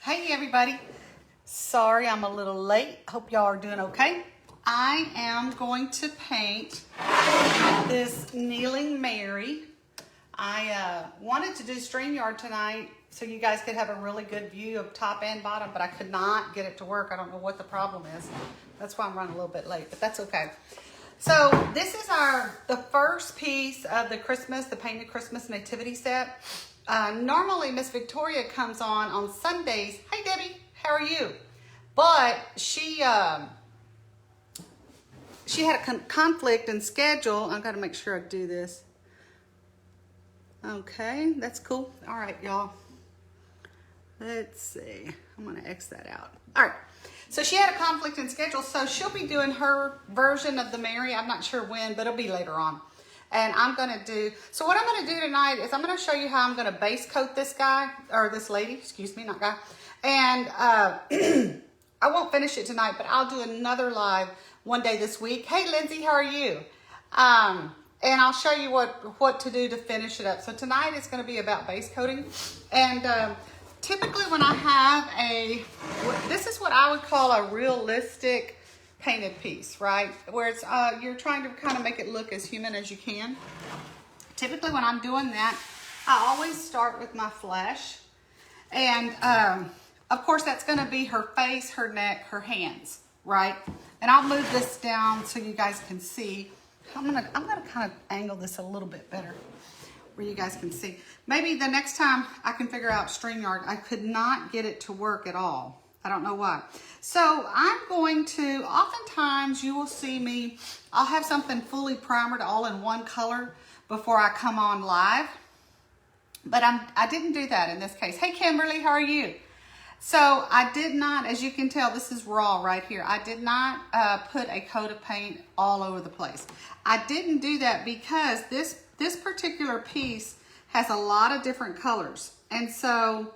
Hey everybody, sorry I'm a little late. Hope y'all are doing okay. I am going to paint this Kneeling Mary. I wanted to do StreamYard tonight so you guys could have a really good view of top and bottom, but I could not get it to work. I don't know what the problem is. That's why I'm running a little bit late, but that's okay. So this is the first piece of the painted Christmas Nativity set. Normally Miss Victoria comes on Sundays. Hey Debbie, how are you? But she had a conflict in schedule. I've got to make sure I do this. Okay, that's cool. All right, y'all. Let's see. I'm going to X that out. All right. So she had a conflict in schedule, so she'll be doing her version of the Mary. I'm not sure when, but it'll be later on. And I'm going to do, so what I'm going to do tonight is I'm going to show you how I'm going to base coat this guy, or this lady, excuse me, not guy. And I won't finish it tonight, but I'll do another live one day this week. Hey, Lindsay, how are you? And I'll show you what to do to finish it up. So tonight it's going to be about base coating. And typically when I have this is what I would call a realistic painted piece, right? Where it's you're trying to kind of make it look as human as you can. Typically when I'm doing that, I always start with my flesh. And of course that's going to be her face, her neck, her hands, right? And I'll move this down so you guys can see. I'm gonna kind of angle this a little bit better where you guys can see. Maybe the next time I can figure out StreamYard. I could not get it to work at all. I don't know why. So I'm going to, oftentimes you will see me, I'll have something fully primered all in one color before I come on live. But I didn't do that in this case. Hey Kimberly, how are you? So I did not, as you can tell, this is raw right here. I did not put a coat of paint all over the place. I didn't do that because this particular piece has a lot of different colors. And so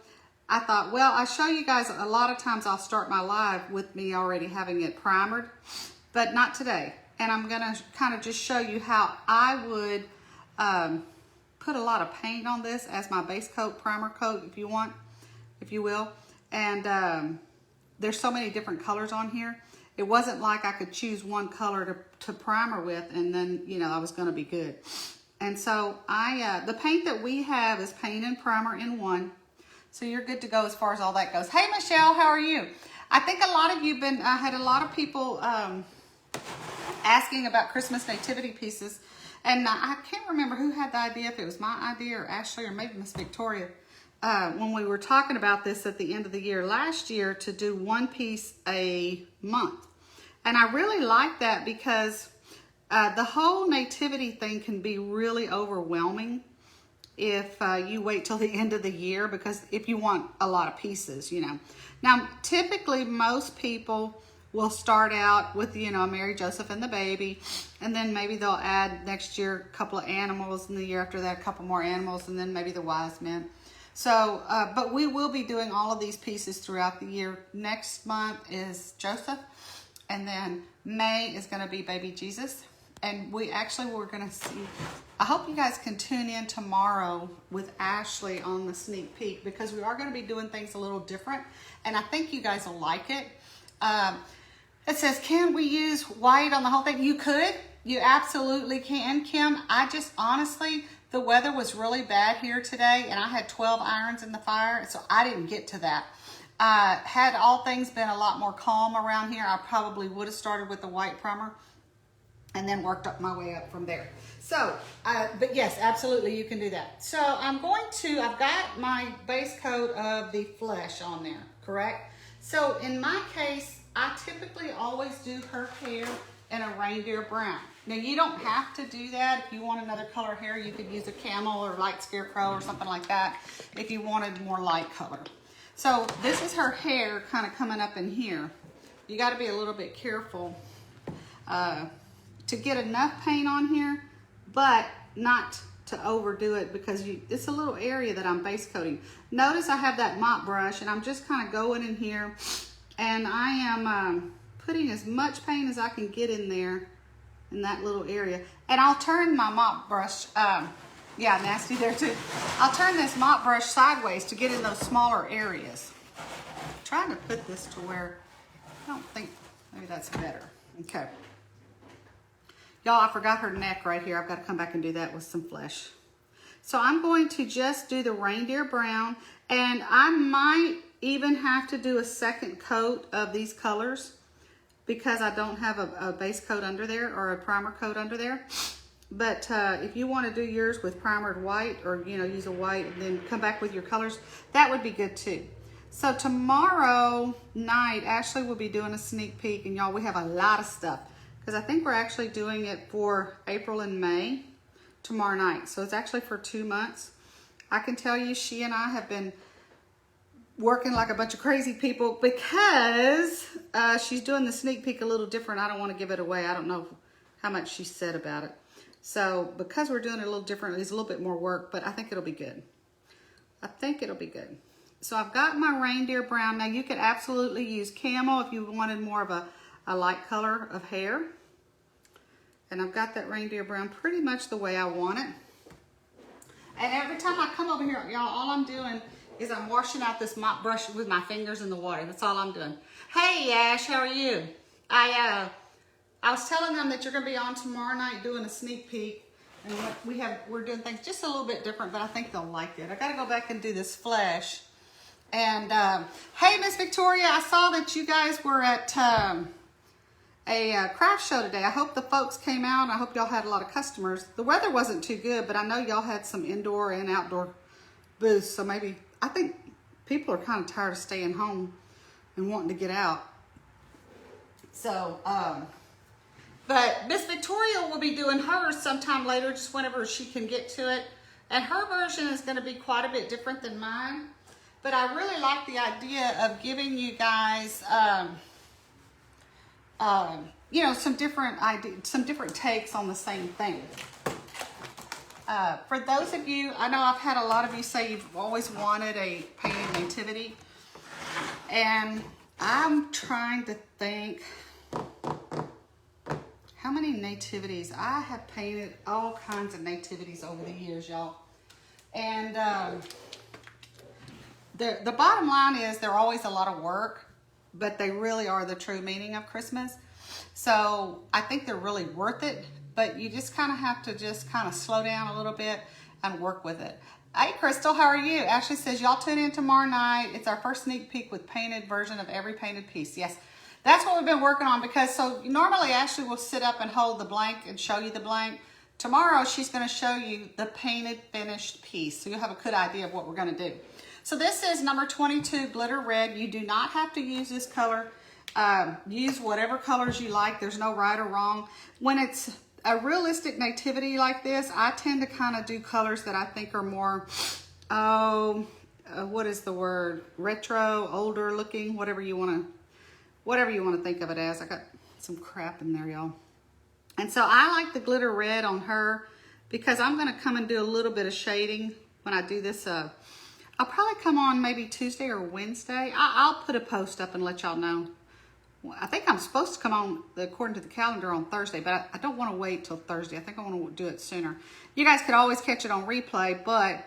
I thought, well, I show you guys a lot of times I'll start my live with me already having it primered, but not today. And I'm gonna kind of just show you how I would put a lot of paint on this as my base coat, primer coat, if you want, if you will. And there's so many different colors on here. It wasn't like I could choose one color to primer with and then, you know, I was gonna be good. And so the paint that we have is paint and primer in one. So you're good to go as far as all that goes. Hey Michelle, how are you? I think a lot of you had a lot of people asking about Christmas nativity pieces. And I can't remember who had the idea, if it was my idea or Ashley or maybe Miss Victoria. When we were talking about this at the end of the year last year to do one piece a month. And I really like that because the whole nativity thing can be really overwhelming if you wait till the end of the year, because if you want a lot of pieces, you know. Now, typically most people will start out with, you know, Mary, Joseph, and the baby, and then maybe they'll add next year a couple of animals, and the year after that a couple more animals, and then maybe the wise men. So, but we will be doing all of these pieces throughout the year. Next month is Joseph, and then May is going to be baby Jesus. And we're going to see, I hope you guys can tune in tomorrow with Ashley on the sneak peek, because we are going to be doing things a little different, and I think you guys will like it. It says, can we use white on the whole thing? You could. You absolutely can, Kim. I just, honestly, the weather was really bad here today, and I had 12 irons in the fire, so I didn't get to that. Had all things been a lot more calm around here, I probably would have started with the white primer and then worked up my way up from there. So, but yes, absolutely, you can do that. So I've got my base coat of the flesh on there, correct? So in my case, I typically always do her hair in a reindeer brown. Now you don't have to do that. If you want another color hair, you could use a camel or light scarecrow or something like that if you wanted more light color. So this is her hair kind of coming up in here. You got to be a little bit careful to get enough paint on here, but not to overdo it, because it's a little area that I'm base coating. Notice I have that mop brush, and I'm just kind of going in here, and I am putting as much paint as I can get in there in that little area. And I'll turn my mop brush, yeah, nasty there too. I'll turn this mop brush sideways to get in those smaller areas. trying to put this to where, I don't think, maybe that's better. Okay. Y'all, I forgot her neck right here. I've got to come back and do that with some flesh. So I'm going to just do the reindeer brown, and I might even have to do a second coat of these colors because I don't have a base coat under there or a primer coat under there. But if you want to do yours with primered white, or you know, use a white and then come back with your colors, that would be good too. So tomorrow night, Ashley will be doing a sneak peek, and y'all, we have a lot of stuff because I think we're actually doing it for April and May tomorrow night. So it's actually for 2 months. I can tell you, she and I have been working like a bunch of crazy people because she's doing the sneak peek a little different. I don't want to give it away. I don't know how much she said about it. So because we're doing it a little differently, it's a little bit more work, but I think it'll be good. I think it'll be good. So I've got my reindeer brown. Now you could absolutely use camel if you wanted more of a light color of hair. And I've got that reindeer brown pretty much the way I want it. And every time I come over here, y'all, all I'm doing is I'm washing out this mop brush with my fingers in the water. That's all I'm doing. Hey Ash, how are you? I was telling them that you're gonna be on tomorrow night doing a sneak peek. And we're doing things just a little bit different, but I think they'll like it. I gotta go back and do this flesh. And hey, Miss Victoria, I saw that you guys were at a craft show today. I hope the folks came out. I hope y'all had a lot of customers. The weather wasn't too good, but I know y'all had some indoor and outdoor booths. So maybe, I think people are kind of tired of staying home and wanting to get out. So, but Miss Victoria will be doing hers sometime later, just whenever she can get to it. And her version is going to be quite a bit different than mine. But I really like the idea of giving you guys, you know, some different takes on the same thing. For those of you, I know I've had a lot of you say you've always wanted a painted nativity. And I'm trying to think how many nativities. I have painted all kinds of nativities over the years, y'all. And the bottom line is they're always a lot of work, but they really are the true meaning of Christmas. So I think they're really worth it, but you just kind of have to just kind of slow down a little bit and work with it. Hey, Crystal, how are you? Ashley says, y'all tune in tomorrow night. It's our first sneak peek with painted version of every painted piece. Yes, that's what we've been working on, because so normally Ashley will sit up and hold the blank and show you the blank. Tomorrow, she's going to show you the painted finished piece, so you'll have a good idea of what we're going to do. So this is number 22 glitter red. You do not have to use this color. Use whatever colors you like. There's no right or wrong. When it's a realistic nativity like this, I tend to kind of do colors that I think are more, what is the word? Retro, older looking, whatever you want to think of it as. I got some crap in there, y'all. And so I like the glitter red on her because I'm going to come and do a little bit of shading when I do this. I'll probably come on maybe Tuesday or Wednesday. I'll put a post up and let y'all know. I think I'm supposed to come on, according to the calendar, on Thursday, but I don't want to wait till Thursday. I think I want to do it sooner. You guys could always catch it on replay, but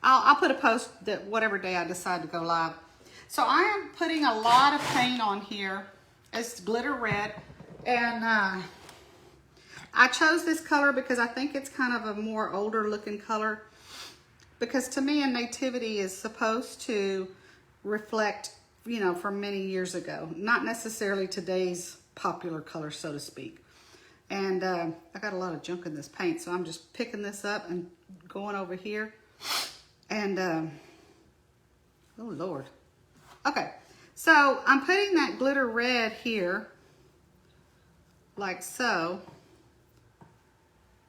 I'll put a post that whatever day I decide to go live. So I am putting a lot of paint on here. It's glitter red, and I chose this color because I think it's kind of a more older looking color. Because to me, a nativity is supposed to reflect, you know, from many years ago, not necessarily today's popular color, so to speak. And I got a lot of junk in this paint, so I'm just picking this up and going over here. And, oh Lord. Okay, so I'm putting that glitter red here, like so.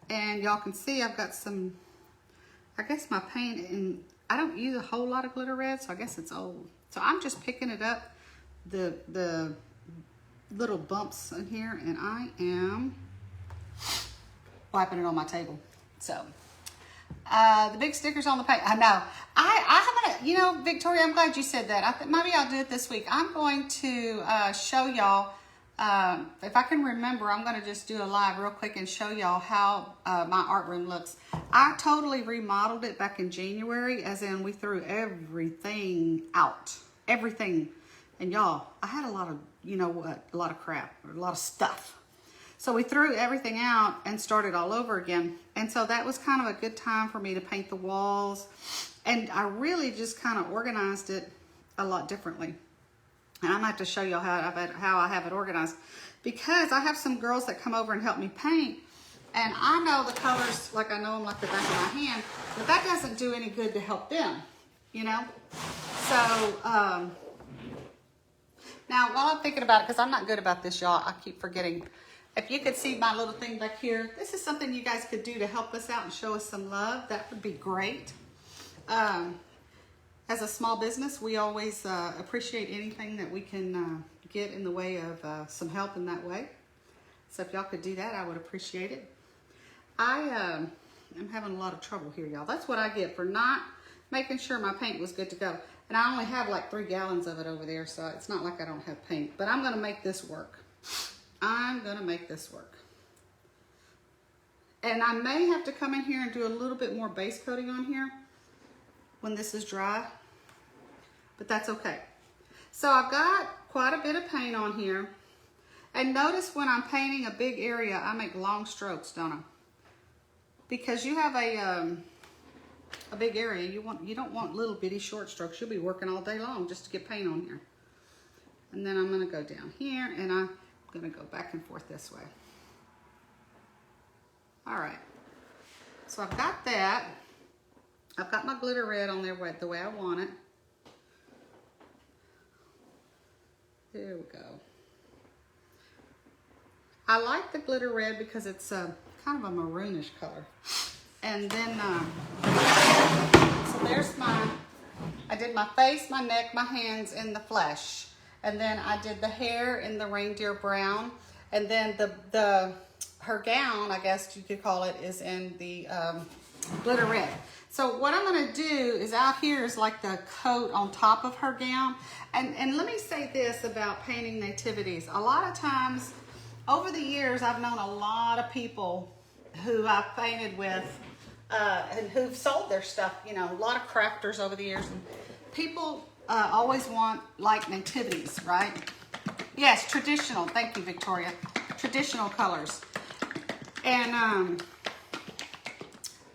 And y'all can see I've got some, I guess my paint, and I don't use a whole lot of glitter red, so I guess it's old. So I'm just picking it up, the little bumps in here, and I am wiping it on my table. So the big stickers on the paint. I know. I'm gonna, you know, Victoria, I'm glad you said that. I think maybe I'll do it this week. I'm going to show y'all. If I can remember, I'm going to just do a live real quick and show y'all how my art room looks. I totally remodeled it back in January, as in we threw everything out. Everything. And y'all, I had a lot of, you know what, a lot of crap, or a lot of stuff. So we threw everything out and started all over again. And so that was kind of a good time for me to paint the walls. And I really just kind of organized it a lot differently. And I'm gonna have to show y'all how I have it organized, because I have some girls that come over and help me paint, and I know the colors like I know them like the back of my hand, but that doesn't do any good to help them, you know? So, now while I'm thinking about it, because I'm not good about this, y'all, I keep forgetting. If you could see my little thing back here, this is something you guys could do to help us out and show us some love. That would be great. As a small business, we always appreciate anything that we can get in the way of some help in that way. So if y'all could do that, I would appreciate it. I am having a lot of trouble here, y'all. That's what I get for not making sure my paint was good to go. And I only have like 3 gallons of it over there, so it's not like I don't have paint. But I'm gonna make this work. I'm gonna make this work. And I may have to come in here and do a little bit more base coating on here when this is dry, but that's okay. So I've got quite a bit of paint on here. And notice when I'm painting a big area, I make long strokes, don't I? Because you have a big area, you don't want little bitty short strokes. You'll be working all day long just to get paint on here. And then I'm gonna go down here, and I'm gonna go back and forth this way. All right, so I've got that. I've got my glitter red on there the way I want it. There we go. I like the glitter red because it's kind of a maroonish color. And then, so there's I did my face, my neck, my hands, and the flesh. And then I did the hair in the reindeer brown. And then her gown, I guess you could call it, is in the glitter red. So what I'm gonna do is out here is like the coat on top of her gown. And let me say this about painting nativities. A lot of times, over the years, I've known a lot of people who I've painted with and who've sold their stuff, you know, a lot of crafters over the years. And people always want like nativities, right? Yes, traditional, thank you, Victoria. Traditional colors. And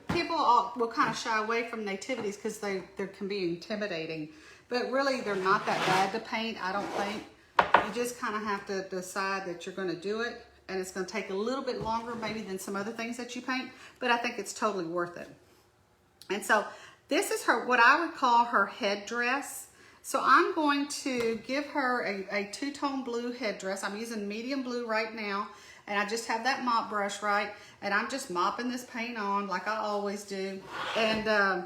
people will kind of shy away from nativities because they can be intimidating. But really, they're not that bad to paint, I don't think. You just kind of have to decide that you're going to do it, and it's going to take a little bit longer maybe than some other things that you paint, but I think it's totally worth it. And so this is what I would call her headdress. So I'm going to give her a two-tone blue headdress. I'm using medium blue right now, and I just have that mop brush, right? And I'm just mopping this paint on like I always do. And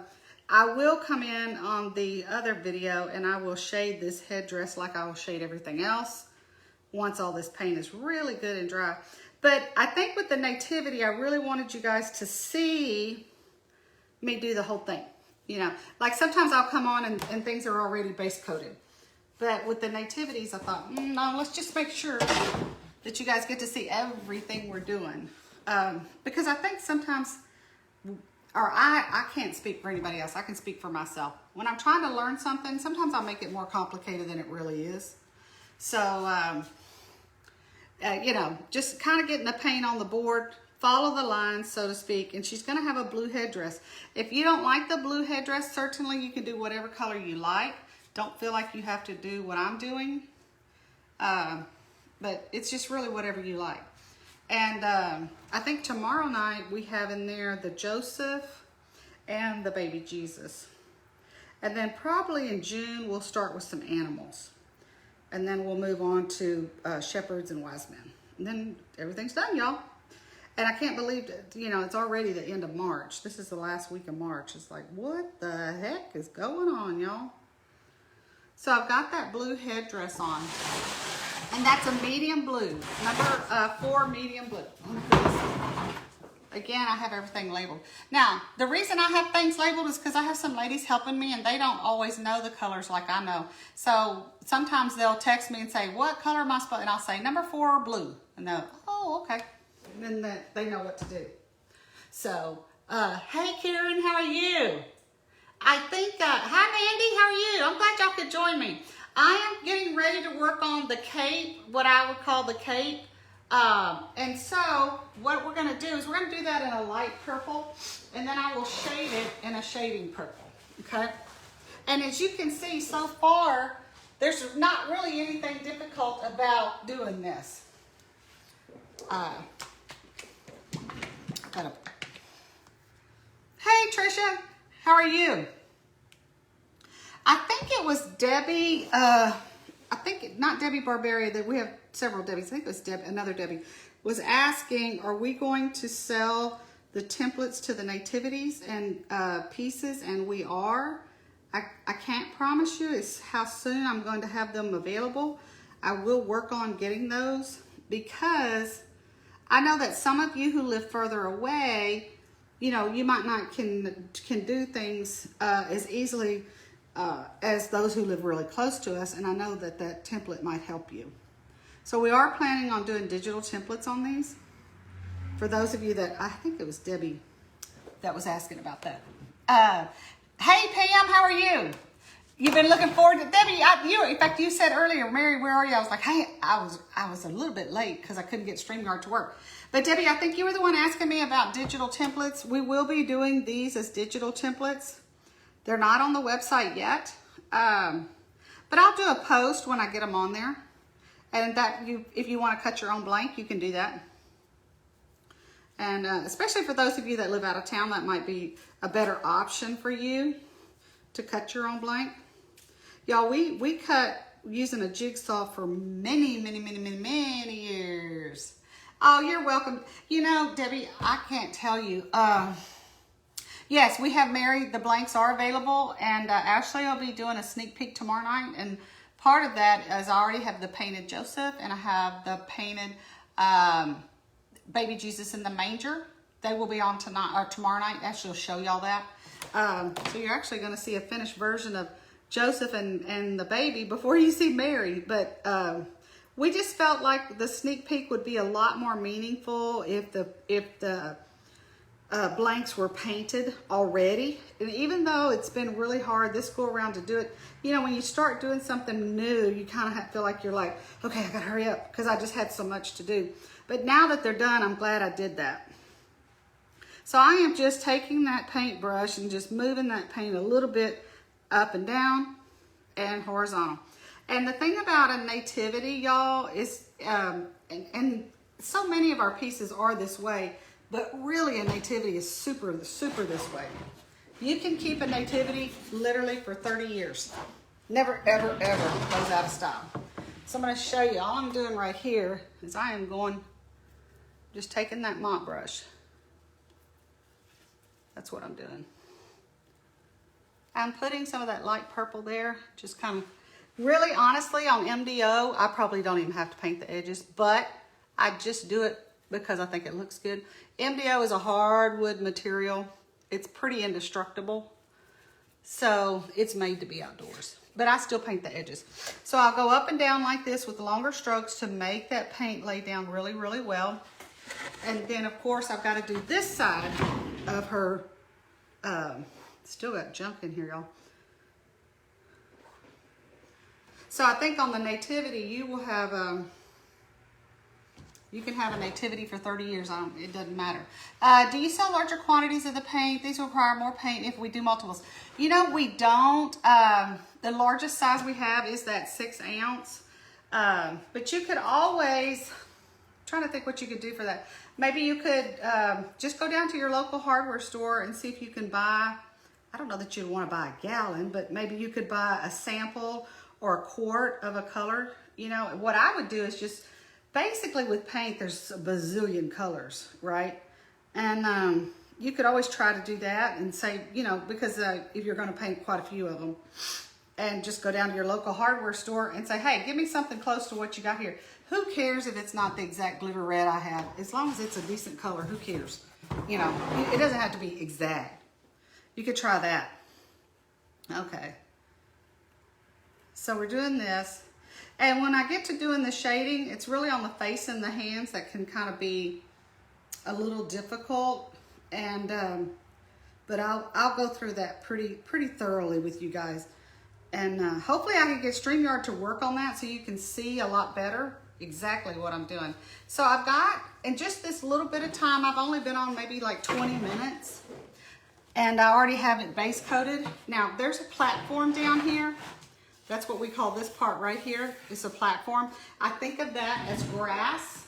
I will come in on the other video and I will shade this headdress like I will shade everything else once all this paint is really good and dry. But I think with the nativity, I really wanted you guys to see me do the whole thing. You know, like sometimes I'll come on and things are already base coated. But with the nativities, I thought, no, let's just make sure that you guys get to see everything we're doing. Because I think sometimes, or I can't speak for anybody else, I can speak for myself. When I'm trying to learn something, sometimes I'll make it more complicated than it really is. So, you know, just kind of getting the paint on the board, follow the lines, so to speak, and she's gonna have a blue headdress. If you don't like the blue headdress, certainly you can do whatever color you like. Don't feel like you have to do what I'm doing, but it's just really whatever you like. And I think tomorrow night we have in there the Joseph and the baby Jesus. And then probably in June we'll start with some animals. And then we'll move on to shepherds and wise men. And then everything's done, y'all. And I can't believe that, you know, it's already the end of March. This is the last week of March. It's like, what the heck is going on, y'all? So I've got that blue headdress on. And that's a medium blue, number 4 medium blue. Again, I have everything labeled. Now, the reason I have things labeled is because I have some ladies helping me and they don't always know the colors like I know. So sometimes they'll text me and say, what color am I supposed to? And I'll say, number 4 blue. And they'll, oh, okay. And then they know what to do. So, hey Karen, how are you? I think, hi Mandy, how are you? I'm glad y'all could join me. I am getting ready to work on the cape, what I would call the cape. And so what we're gonna do is we're gonna do that in a light purple, and then I will shade it in a shading purple, okay? And as you can see so far, there's not really anything difficult about doing this. Hey Trisha, how are you? I think it was Debbie, not Debbie Barberia, that we have several Debbies. I think it was another Debbie, was asking, are we going to sell the templates to the Nativities and pieces? And we are. I can't promise you it's how soon I'm going to have them available. I will work on getting those because I know that some of you who live further away, you know, you might not can do things as easily as those who live really close to us, and I know that that template might help you. So we are planning on doing digital templates on these. For those of you that, I think it was Debbie that was asking about that. Hey Pam, how are you? You've been looking forward to, Debbie, in fact, you said earlier, Mary, where are you? I was like, hey, I was a little bit late because I couldn't get StreamYard to work. But Debbie, I think you were the one asking me about digital templates. We will be doing these as digital templates. They're not on the website yet, but I'll do a post when I get them on there. And that if you want to cut your own blank, you can do that. And especially for those of you that live out of town, that might be a better option for you to cut your own blank. Y'all, we cut using a jigsaw for many years. Oh, you're welcome. You know, Debbie, I can't tell you. Yes, we have Mary, the blanks are available, and Ashley will be doing a sneak peek tomorrow night. And part of that is I already have the painted Joseph, and I have the painted baby Jesus in the manger. They will be on tonight or tomorrow night. Ashley will show y'all that. So you're actually going to see a finished version of Joseph and the baby before you see Mary. But we just felt like the sneak peek would be a lot more meaningful if the blanks were painted already. And even though it's been really hard this go around to do it, you know, when you start doing something new, you kind of feel like you're like, okay, I gotta hurry up because I just had so much to do. But now that they're done, I'm glad I did that. So I am just taking that paintbrush and just moving that paint a little bit up and down and horizontal. And the thing about a nativity, y'all, is, and so many of our pieces are this way, but really a nativity is super this way. You can keep a nativity literally for 30 years. Never, ever, ever goes out of style. So I'm going to show you, all I'm doing right here is I am going, just taking that mop brush. That's what I'm doing. I'm putting some of that light purple there, just kind of, really honestly on MDO, I probably don't even have to paint the edges, but I just do it because I think it looks good. MDO is a hardwood material. It's pretty indestructible. So it's made to be outdoors, but I still paint the edges. So I'll go up and down like this with longer strokes to make that paint lay down really, really well. And then of course I've got to do this side of her, still got junk in here, y'all. So I think on the nativity, you will have, you can have a nativity for 30 years. It doesn't matter. Do you sell larger quantities of the paint? These require more paint if we do multiples. You know, we don't. The largest size we have is that 6 ounce. But you could always, I'm trying to think what you could do for that. Maybe you could just go down to your local hardware store and see if you can buy, I don't know that you'd want to buy a gallon, but maybe you could buy a sample or a quart of a color. You know, what I would do is just, basically with paint, there's a bazillion colors, right? And you could always try to do that and say, you know, because if you're going to paint quite a few of them, and just go down to your local hardware store and say, hey, give me something close to what you got here. Who cares if it's not the exact glitter red I have? As long as it's a decent color, who cares? You know, it doesn't have to be exact. You could try that. Okay. So we're doing this. And when I get to doing the shading, it's really on the face and the hands that can kind of be a little difficult. And but I'll go through that pretty thoroughly with you guys. And hopefully I can get StreamYard to work on that so you can see a lot better exactly what I'm doing. So I've got, in just this little bit of time, I've only been on maybe like 20 minutes. And I already have it base coated. Now there's a platform down here. That's what we call this part right here. It's a platform. I think of that as grass.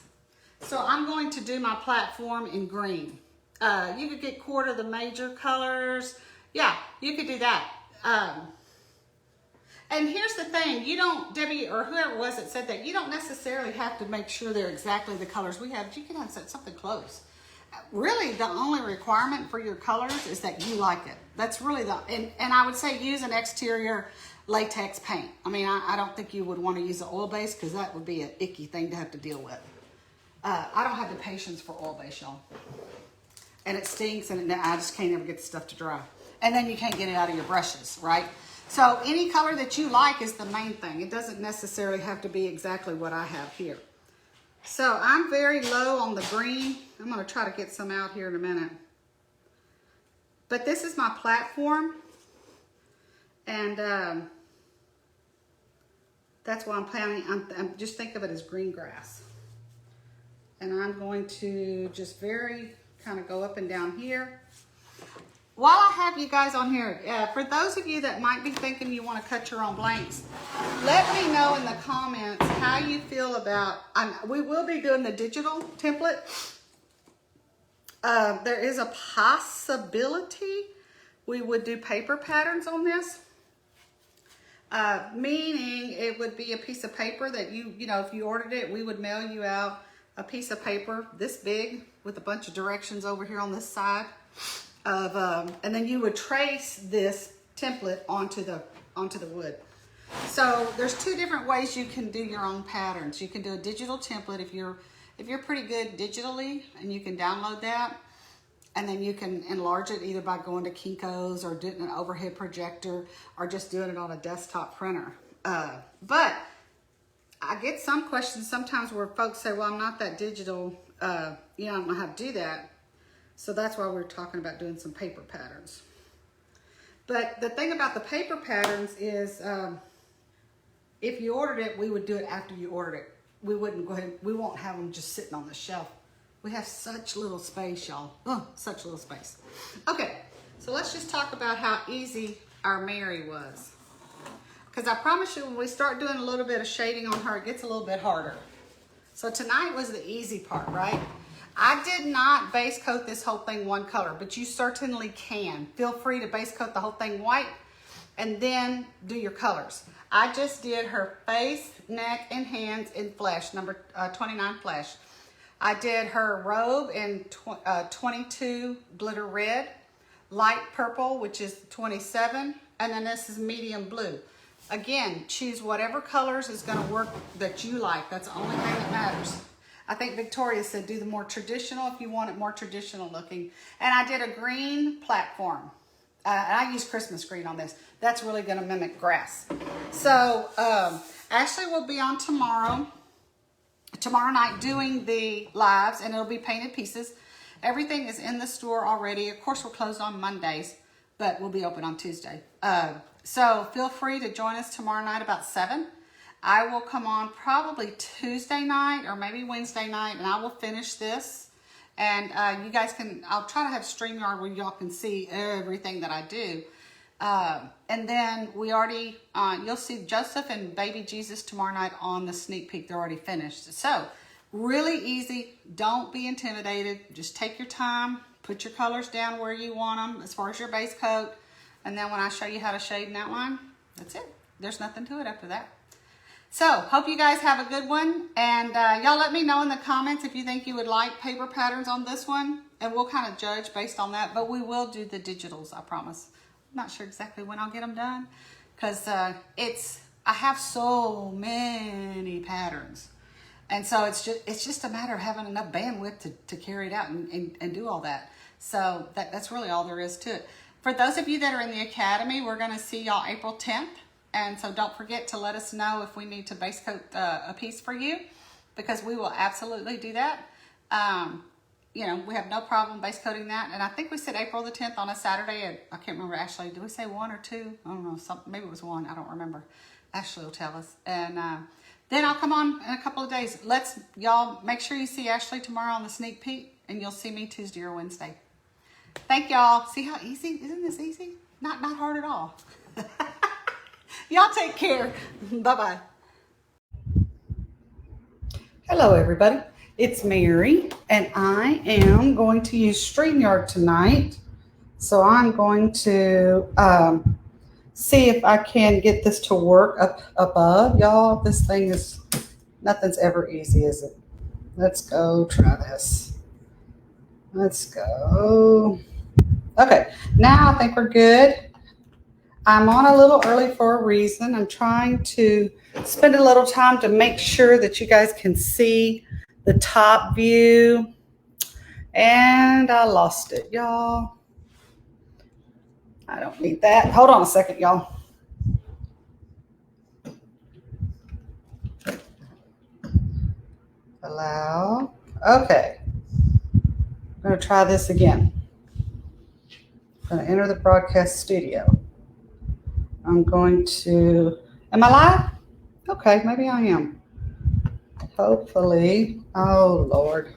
So I'm going to do my platform in green. You could get quarter the major colors. Yeah, you could do that. And here's the thing, you don't, Debbie or whoever it was that said that, you don't necessarily have to make sure they're exactly the colors we have. You can have something close. Really, the only requirement for your colors is that you like it. That's really and I would say use an exterior latex paint. I mean, I don't think you would want to use an oil base because that would be an icky thing to have to deal with. I don't have the patience for oil base, y'all. And it stinks, and I just can't ever get the stuff to dry. And then you can't get it out of your brushes, right? So any color that you like is the main thing. It doesn't necessarily have to be exactly what I have here. So I'm very low on the green. I'm going to try to get some out here in a minute. But this is my platform. And that's why I'm planning. I'm just think of it as green grass. And I'm going to just very kind of go up and down here. While I have you guys on here, for those of you that might be thinking you want to cut your own blanks, let me know in the comments how you feel about, we will be doing the digital template. There is a possibility we would do paper patterns on this. Meaning it would be a piece of paper that you know, if you ordered it, we would mail you out a piece of paper this big with a bunch of directions over here on this side. And then you would trace this template onto the wood. So there's two different ways you can do your own patterns. You can do a digital template if you're pretty good digitally, and you can download that, and then you can enlarge it either by going to Kinko's or doing an overhead projector or just doing it on a desktop printer. But I get some questions sometimes where folks say, well, I'm not that digital, I don't know how to do that. So that's why we're talking about doing some paper patterns. But the thing about the paper patterns is if you ordered it, we would do it after you ordered it. We wouldn't go ahead, we won't have them just sitting on the shelf. We have such little space, y'all. Oh, such little space. Okay, so let's just talk about how easy our Mary was. Because I promise you, when we start doing a little bit of shading on her, it gets a little bit harder. So tonight was the easy part, right? I did not base coat this whole thing one color, but you certainly can. Feel free to base coat the whole thing white and then do your colors. I just did her face, neck, and hands in flesh, number 29 flesh. I did her robe in 22 glitter red, light purple, which is 27, and then this is medium blue. Again, choose whatever colors is going to work that you like. That's the only thing that matters. I think Victoria said do the more traditional if you want it more traditional looking. And I did a green platform. I used Christmas green on this. That's really going to mimic grass. So Ashley will be on tomorrow night doing the lives, and it'll be painted pieces. Everything is in the store already. Of course, we're closed on Mondays, but we'll be open on Tuesday. So feel free to join us tomorrow night about 7. I will come on probably Tuesday night or maybe Wednesday night, and I will finish this. And you guys can, I'll try to have StreamYard where y'all can see everything that I do. And then we already, you'll see Joseph and Baby Jesus tomorrow night on the sneak peek. They're already finished. So really easy. Don't be intimidated. Just take your time. Put your colors down where you want them as far as your base coat. And then when I show you how to shade and outline, that's it. There's nothing to it after that. So, hope you guys have a good one. And y'all let me know in the comments if you think you would like paper patterns on this one. And we'll kind of judge based on that. But we will do the digitals, I promise. I'm not sure exactly when I'll get them done. Because I have so many patterns. And so it's just a matter of having enough bandwidth to carry it out and do all that. So that's really all there is to it. For those of you that are in the Academy, we're going to see y'all April 10th. And so don't forget to let us know if we need to base coat a piece for you, because we will absolutely do that. you know, we have no problem base coating that. And I think we said April the 10th on a Saturday. And I can't remember, Ashley, did we say 1 or 2? I don't know, maybe it was 1. I don't remember. Ashley will tell us. And then I'll come on in a couple of days. Y'all make sure you see Ashley tomorrow on the sneak peek, and you'll see me Tuesday or Wednesday. Thank y'all. See how easy? Isn't this easy? Not hard at all. Y'all take care. Bye-bye. Hello, everybody. It's Mary, and I am going to use StreamYard tonight. So I'm going to see if I can get this to work up above. Y'all, this thing is, nothing's ever easy, is it? Let's go try this. Let's go. Okay, now I think we're good. I'm on a little early for a reason. I'm trying to spend a little time to make sure that you guys can see the top view. And I lost it, y'all. I don't need that. Hold on a second, y'all. Allow. Okay. I'm going to try this again. I'm going to enter the broadcast studio. I'm going to, am I live? Okay, maybe I am. Hopefully. Oh, Lord.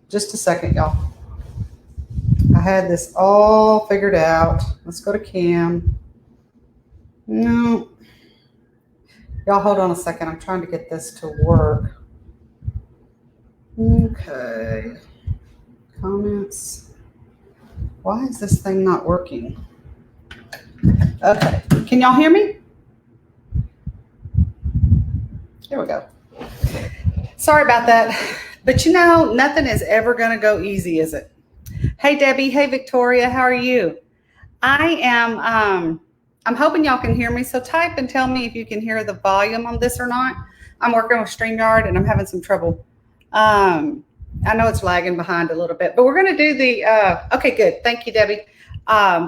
Just a second, y'all. I had this all figured out. Let's go to cam. No. Y'all hold on a second. I'm trying to get this to work. Okay. Comments. Why is this thing not working? Okay. Can y'all hear me? Here we go. Sorry about that. But you know, nothing is ever going to go easy, is it? Hey, Debbie. Hey, Victoria. How are you? I am, I'm hoping y'all can hear me. So type and tell me if you can hear the volume on this or not. I'm working with StreamYard and I'm having some trouble. I know it's lagging behind a little bit, but we're going to do the, okay, good. Thank you, Debbie.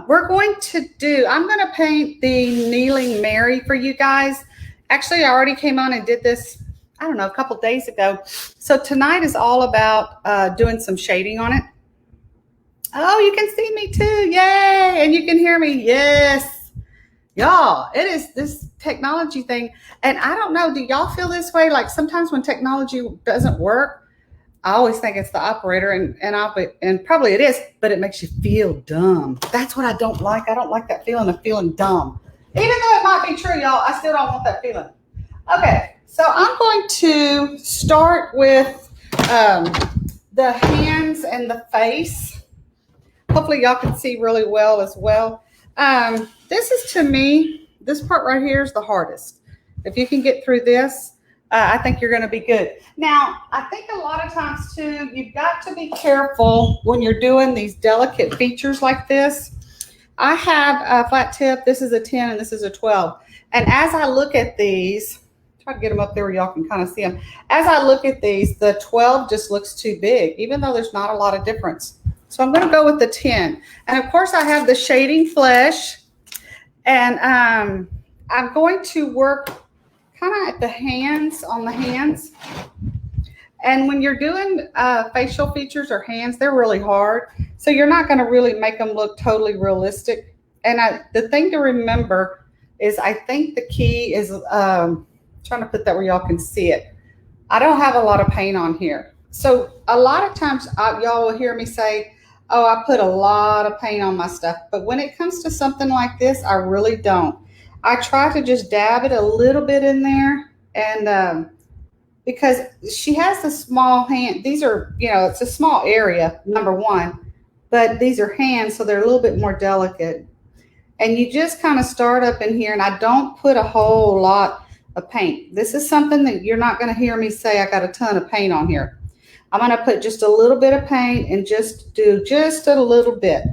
We're going to do, I'm going to paint the Kneeling Mary for you guys. Actually, I already came on and did this, I don't know, a couple days ago. So tonight is all about doing some shading on it. Oh, you can see me too. Yay. And you can hear me. Yes. Y'all, it is this technology thing. And I don't know, do y'all feel this way? Like sometimes when technology doesn't work, I always think it's the operator and probably it is, but it makes you feel dumb. That's what I don't like. I don't like that feeling of feeling dumb. Even though it might be true, y'all, I still don't want that feeling. Okay, so I'm going to start with the hands and the face. Hopefully y'all can see really well as well. This is, to me, this part right here is the hardest. If you can get through this, I think you're going to be good. Now, I think a lot of times too, you've got to be careful when you're doing these delicate features like this. I have a flat tip. This is a 10 and this is a 12. And as I look at these, try to get them up there where y'all can kind of see them. As I look at these, the 12 just looks too big, even though there's not a lot of difference. So I'm going to go with the 10. And of course I have the shading flesh, and I'm going to work kind of at the hands, on the hands. And when you're doing facial features or hands, they're really hard. So you're not going to really make them look totally realistic. And the thing to remember is, I think the key is, trying to put that where y'all can see it. I don't have a lot of paint on here. So a lot of times y'all will hear me say, oh, I put a lot of paint on my stuff. But when it comes to something like this, I really don't. I try to just dab it a little bit in there. And because she has the small hand, these are, you know, it's a small area, number one. But these are hands, so they're a little bit more delicate. And you just kind of start up in here. And I don't put a whole lot of paint. This is something that you're not going to hear me say I got a ton of paint on here. I'm going to put just a little bit of paint and just do just a little bit.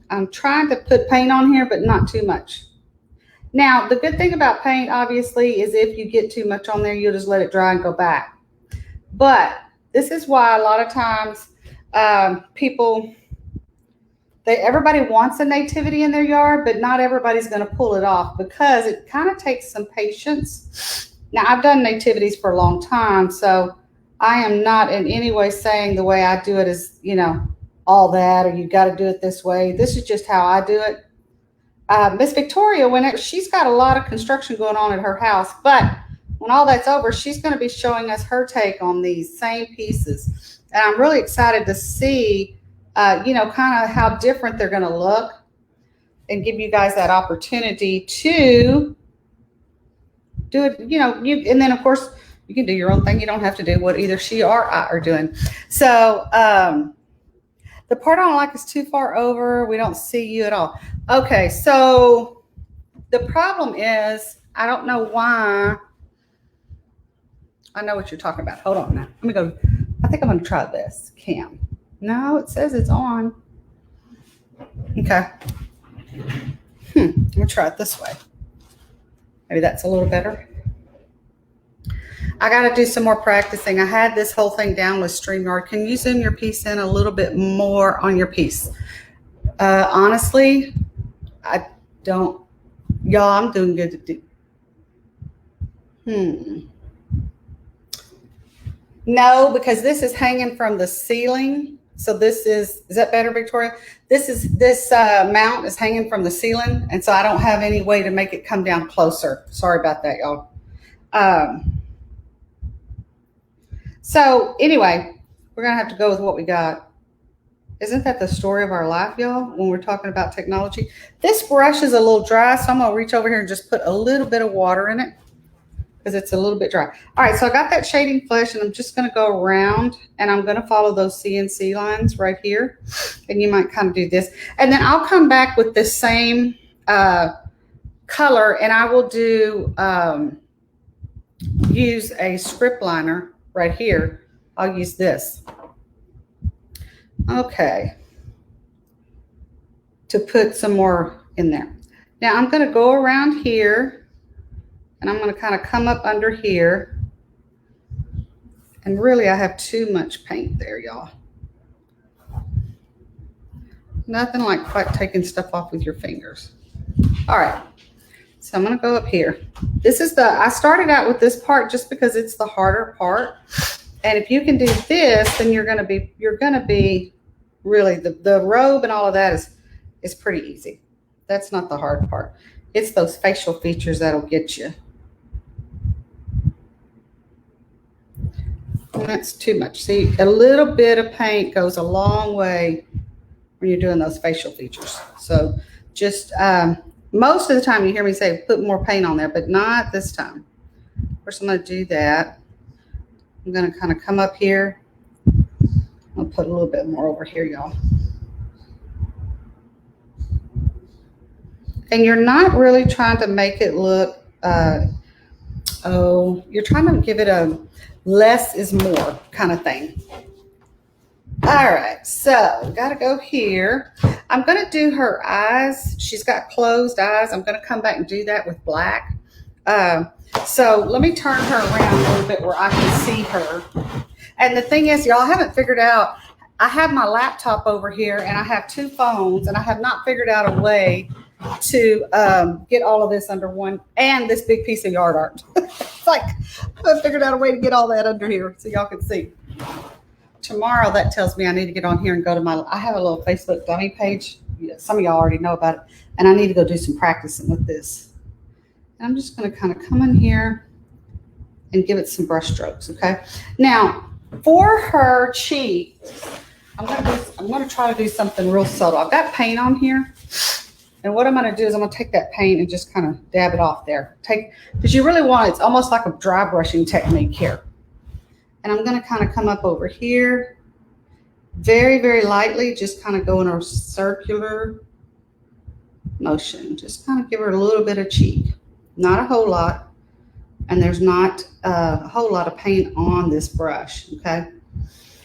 I'm trying to put paint on here, but not too much. Now, the good thing about paint, obviously, is if you get too much on there, you'll just let it dry and go back. But this is why a lot of times everybody wants a nativity in their yard, but not everybody's going to pull it off, because it kind of takes some patience. Now, I've done nativities for a long time, so I am not in any way saying the way I do it is, you know, all that, or you got to do it this way. This is just how I do it. Miss Victoria, whenever she's got a lot of construction going on at her house, but when all that's over, she's going to be showing us her take on these same pieces. And I'm really excited to see, you know, kind of how different they're going to look, and give you guys that opportunity to do it, you know, and then of course you can do your own thing. You don't have to do what either she or I are doing. So, the part I don't like is too far over. We don't see you at all. Okay, so the problem is, I don't know why. I know what you're talking about. Hold on now. Let me go. I think I'm going to try this. Cam. No, it says it's on. Okay. I'm going to try it this way. Maybe that's a little better. I got to do some more practicing. I had this whole thing down with StreamYard. Can you zoom your piece in a little bit more on your piece? Honestly, I don't. Y'all, I'm doing good to do. No, because this is hanging from the ceiling. So this is that better, Victoria? This mount is hanging from the ceiling. And so I don't have any way to make it come down closer. Sorry about that, y'all. So anyway, we're going to have to go with what we got. Isn't that the story of our life, y'all, when we're talking about technology? This brush is a little dry, so I'm going to reach over here and just put a little bit of water in it because it's a little bit dry. All right, so I got that shading flesh, and I'm just going to go around, and I'm going to follow those CNC lines right here. And you might kind of do this. And then I'll come back with the same color, and I will do use a script liner right here. I'll use this. Okay. To put some more in there. Now I'm going to go around here, and I'm going to kind of come up under here. And really I have too much paint there, y'all. Nothing like quite taking stuff off with your fingers. All right. So I'm going to go up here. This is I started out with this part just because it's the harder part. And if you can do this, then you're going to be really, the robe and all of that is pretty easy. That's not the hard part. It's those facial features that'll get you. And that's too much. See, a little bit of paint goes a long way when you're doing those facial features. So just, most of the time you hear me say, put more paint on there, but not this time. First, I'm going to do that. I'm going to kind of come up here. I'll put a little bit more over here, y'all. And you're not really trying to make it look, you're trying to give it a less is more kind of thing. All right, so got to go here. I'm going to do her eyes. She's got closed eyes. I'm going to come back and do that with black. So let me turn her around a little bit where I can see her. And the thing is, y'all, I haven't figured out, I have my laptop over here and I have two phones, and I have not figured out a way to get all of this under one, and this big piece of yard art. It's like, I figured out a way to get all that under here so y'all can see. Tomorrow, that tells me I need to get on here and go to I have a little Facebook dummy page. Some of y'all already know about it. And I need to go do some practicing with this. And I'm just going to kind of come in here and give it some brush strokes, okay? Now, for her cheek, I'm going to try to do something real subtle. I've got paint on here. And what I'm going to do is I'm going to take that paint and just kind of dab it off there. Because you really want, it's almost like a dry brushing technique here. And I'm going to kind of come up over here very, very lightly, just kind of go in a circular motion. Just kind of give her a little bit of cheek, not a whole lot. And there's not a whole lot of paint on this brush, okay?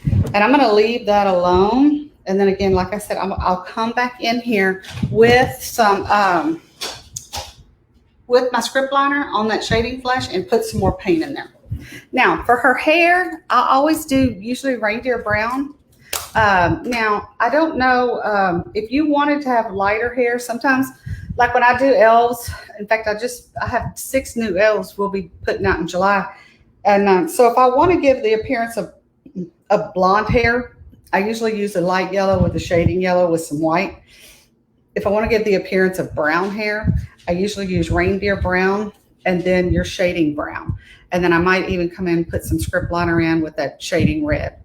And I'm going to leave that alone. And then again, like I said, I'll come back in here with some, with my script liner on that shading flesh and put some more paint in there. Now, for her hair, I always do usually reindeer brown. Now, I don't know if you wanted to have lighter hair. Sometimes, like when I do elves, in fact, I have 6 new elves we'll be putting out in July. And so if I want to give the appearance of blonde hair, I usually use a light yellow with a shading yellow with some white. If I want to give the appearance of brown hair, I usually use reindeer brown and then your shading brown. And then I might even come in and put some script liner in with that shading red.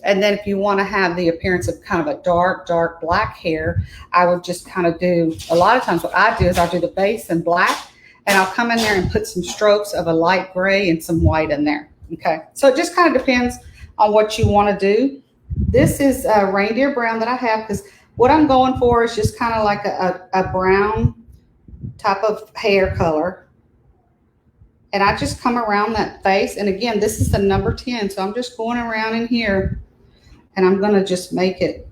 And then if you want to have the appearance of kind of a dark black hair, I would just kind of do, a lot of times what I do is I'll do the base in black, and I'll come in there and put some strokes of a light gray and some white in there. Okay, so it just kind of depends on what you want to do. This is reindeer brown that I have, because what I'm going for is just kind of like a brown type of hair color. And I just come around that face. And again, this is the number 10. So I'm just going around in here, and I'm going to just make it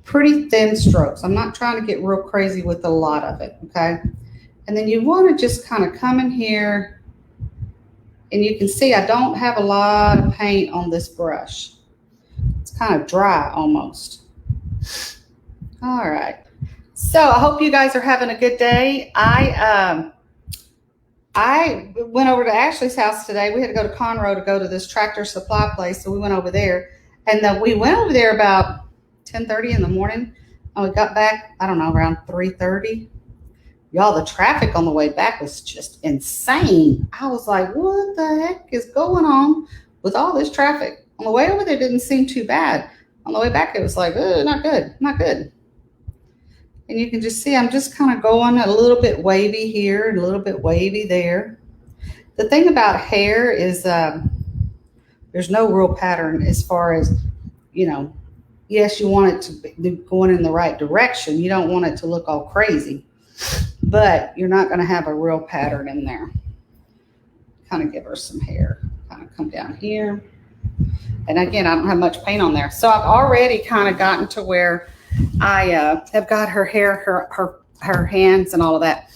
pretty thin strokes. I'm not trying to get real crazy with a lot of it. Okay. And then you want to just kind of come in here, and you can see I don't have a lot of paint on this brush. It's kind of dry almost. All right. So I hope you guys are having a good day. I went over to Ashley's house today. We had to go to Conroe to go to this tractor supply place. So we went over there, and we went over there about 10:30 in the morning. And we got back, I don't know, around 3:30. Y'all, the traffic on the way back was just insane. I was like, what the heck is going on with all this traffic? On the way over there, it didn't seem too bad. On the way back, it was like, not good, not good. And you can just see I'm just kind of going a little bit wavy here and a little bit wavy there. The thing about hair is there's no real pattern as far as, yes, you want it to be going in the right direction. You don't want it to look all crazy, but you're not going to have a real pattern in there. Kind of give her some hair. Kind of come down here. And again, I don't have much paint on there. So I've already kind of gotten to where I have got her hair, her hands and all of that.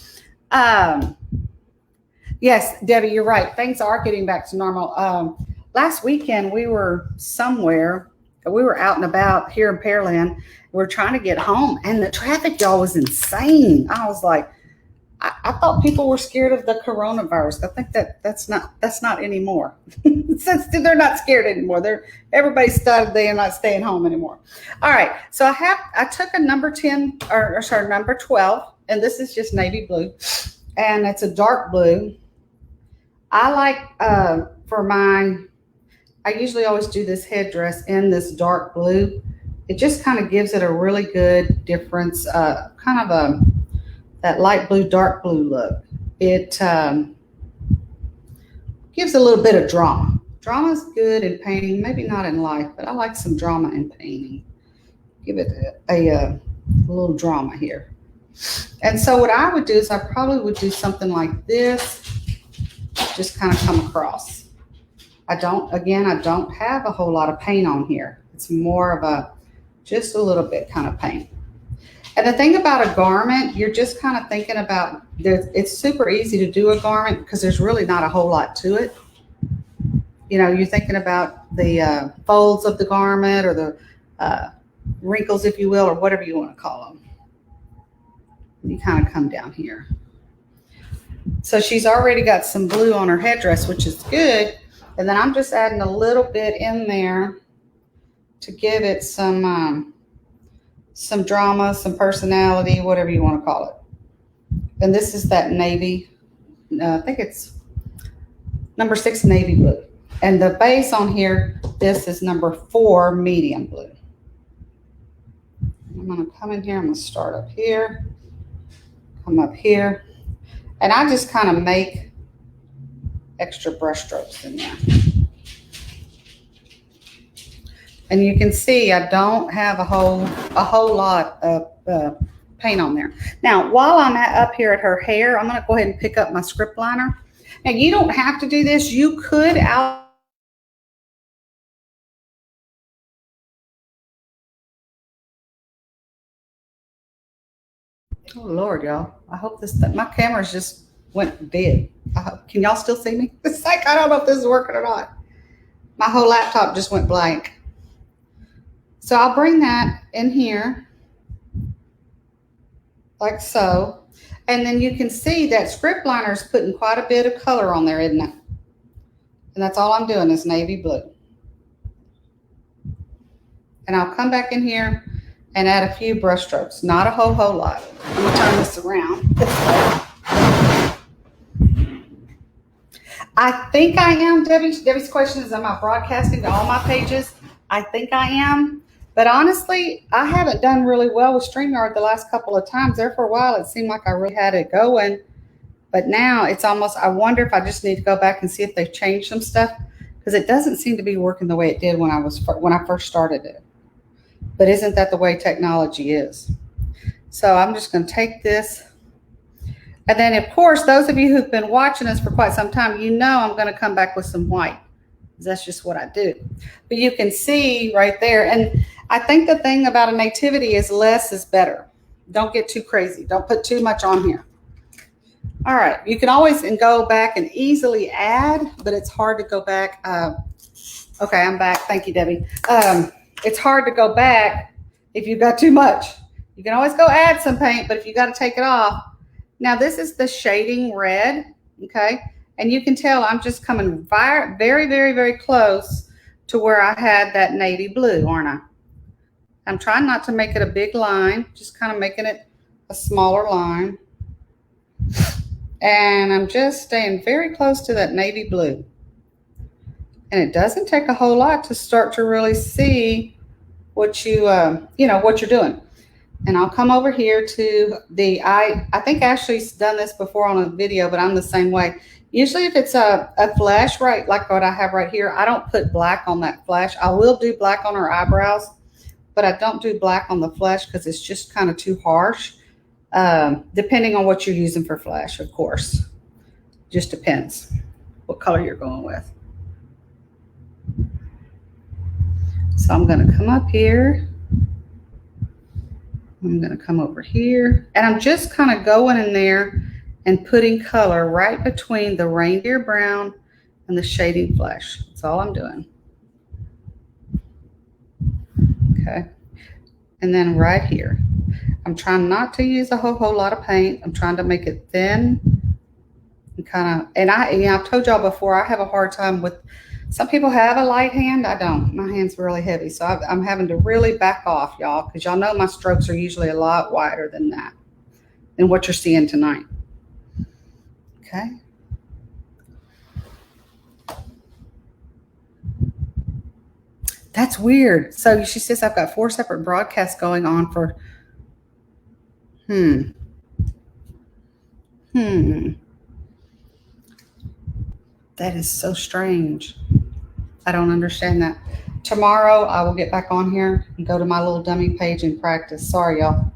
Yes, Debbie, you're right. Things are getting back to normal. Last weekend, we were somewhere. We were out and about here in Pearland. We were trying to get home, and the traffic, y'all, was insane. I was like, I thought people were scared of the coronavirus. I think that's not anymore. Since they're not scared anymore. Everybody's started, they're not staying home anymore. All right. So I took a number 10 or sorry, number 12, and this is just navy blue, and it's a dark blue. I like I usually always do this headdress in this dark blue. It just kind of gives it a really good difference, kind of that light blue, dark blue look. It gives a little bit of drama. Drama's good in painting, maybe not in life, but I like some drama in painting. Give it a little drama here. And so what I would do is I probably would do something like this, just kind of come across. I don't have a whole lot of paint on here. It's more of just a little bit kind of paint. And the thing about a garment, you're just kind of thinking about, it's super easy to do a garment because there's really not a whole lot to it. You're thinking about the folds of the garment or the wrinkles, if you will, or whatever you want to call them. You kind of come down here. So she's already got some blue on her headdress, which is good. And then I'm just adding a little bit in there to give it some drama, some personality, whatever you want to call it. And this is that navy, I think it's number 6 navy blue. And the base on here, this is number 4 medium blue. I'm going to come in here, I'm going to start up here, come up here, and I just kind of make extra brush strokes in there. And you can see I don't have a whole lot of paint on there. Now, while I'm up here at her hair, I'm going to go ahead and pick up my script liner. Now, you don't have to do this. You could Oh, Lord, y'all. I hope my cameras just went dead. Can y'all still see me? It's like, I don't know if this is working or not. My whole laptop just went blank. So I'll bring that in here, like so. And then you can see that script liner is putting quite a bit of color on there, isn't it? And that's all I'm doing is navy blue. And I'll come back in here and add a few brush strokes, not a whole lot. I'm gonna turn this around this way. I think I am, Debbie. Debbie's question is, am I broadcasting to all my pages? I think I am. But honestly, I haven't done really well with StreamYard the last couple of times. There for a while, it seemed like I really had it going. But now it's almost, I wonder if I just need to go back and see if they've changed some stuff, because it doesn't seem to be working the way it did when I first started it. But isn't that the way technology is? So I'm just going to take this. And then, of course, those of you who've been watching us for quite some time, you know I'm going to come back with some white. That's just what I do. But you can see right there. And I think the thing about a nativity is less is better. Don't get too crazy. Don't put too much on here. All right. You can always go back and easily add, but it's hard to go back. Okay, I'm back. Thank you, Debbie. It's hard to go back if you've got too much. You can always go add some paint, but if you got to take it off. Now, this is the shading red, okay? And you can tell I'm just coming very, very, very close to where I had that navy blue, aren't I? I'm trying not to make it a big line, just kind of making it a smaller line. And I'm just staying very close to that navy blue. And it doesn't take a whole lot to start to really see what you know, what you're doing. And I'll come over here to the, I think Ashley's done this before on a video, but I'm the same way. Usually if it's a flash, right, like what I have right here, I don't put black on that flash. I will do black on her eyebrows, but I don't do black on the flash because it's just kind of too harsh. Depending on what you're using for flash, of course. Just depends what color you're going with. So I'm going to come up here. I'm going to come over here, and I'm just kind of going in there and putting color right between the reindeer brown and the shading flesh. That's all I'm doing. Okay. And then right here, I'm trying not to use a whole lot of paint. I'm trying to make it thin and kind of, and I've told y'all before, I have a hard time with, some people have a light hand. I don't. My hand's really heavy. So I'm having to really back off, y'all, because y'all know my strokes are usually a lot wider than that, than what you're seeing tonight. Okay. That's weird. So she says I've got 4 separate broadcasts going on for, That is so strange. I don't understand that. Tomorrow I will get back on here and go to my little dummy page and practice. Sorry, y'all.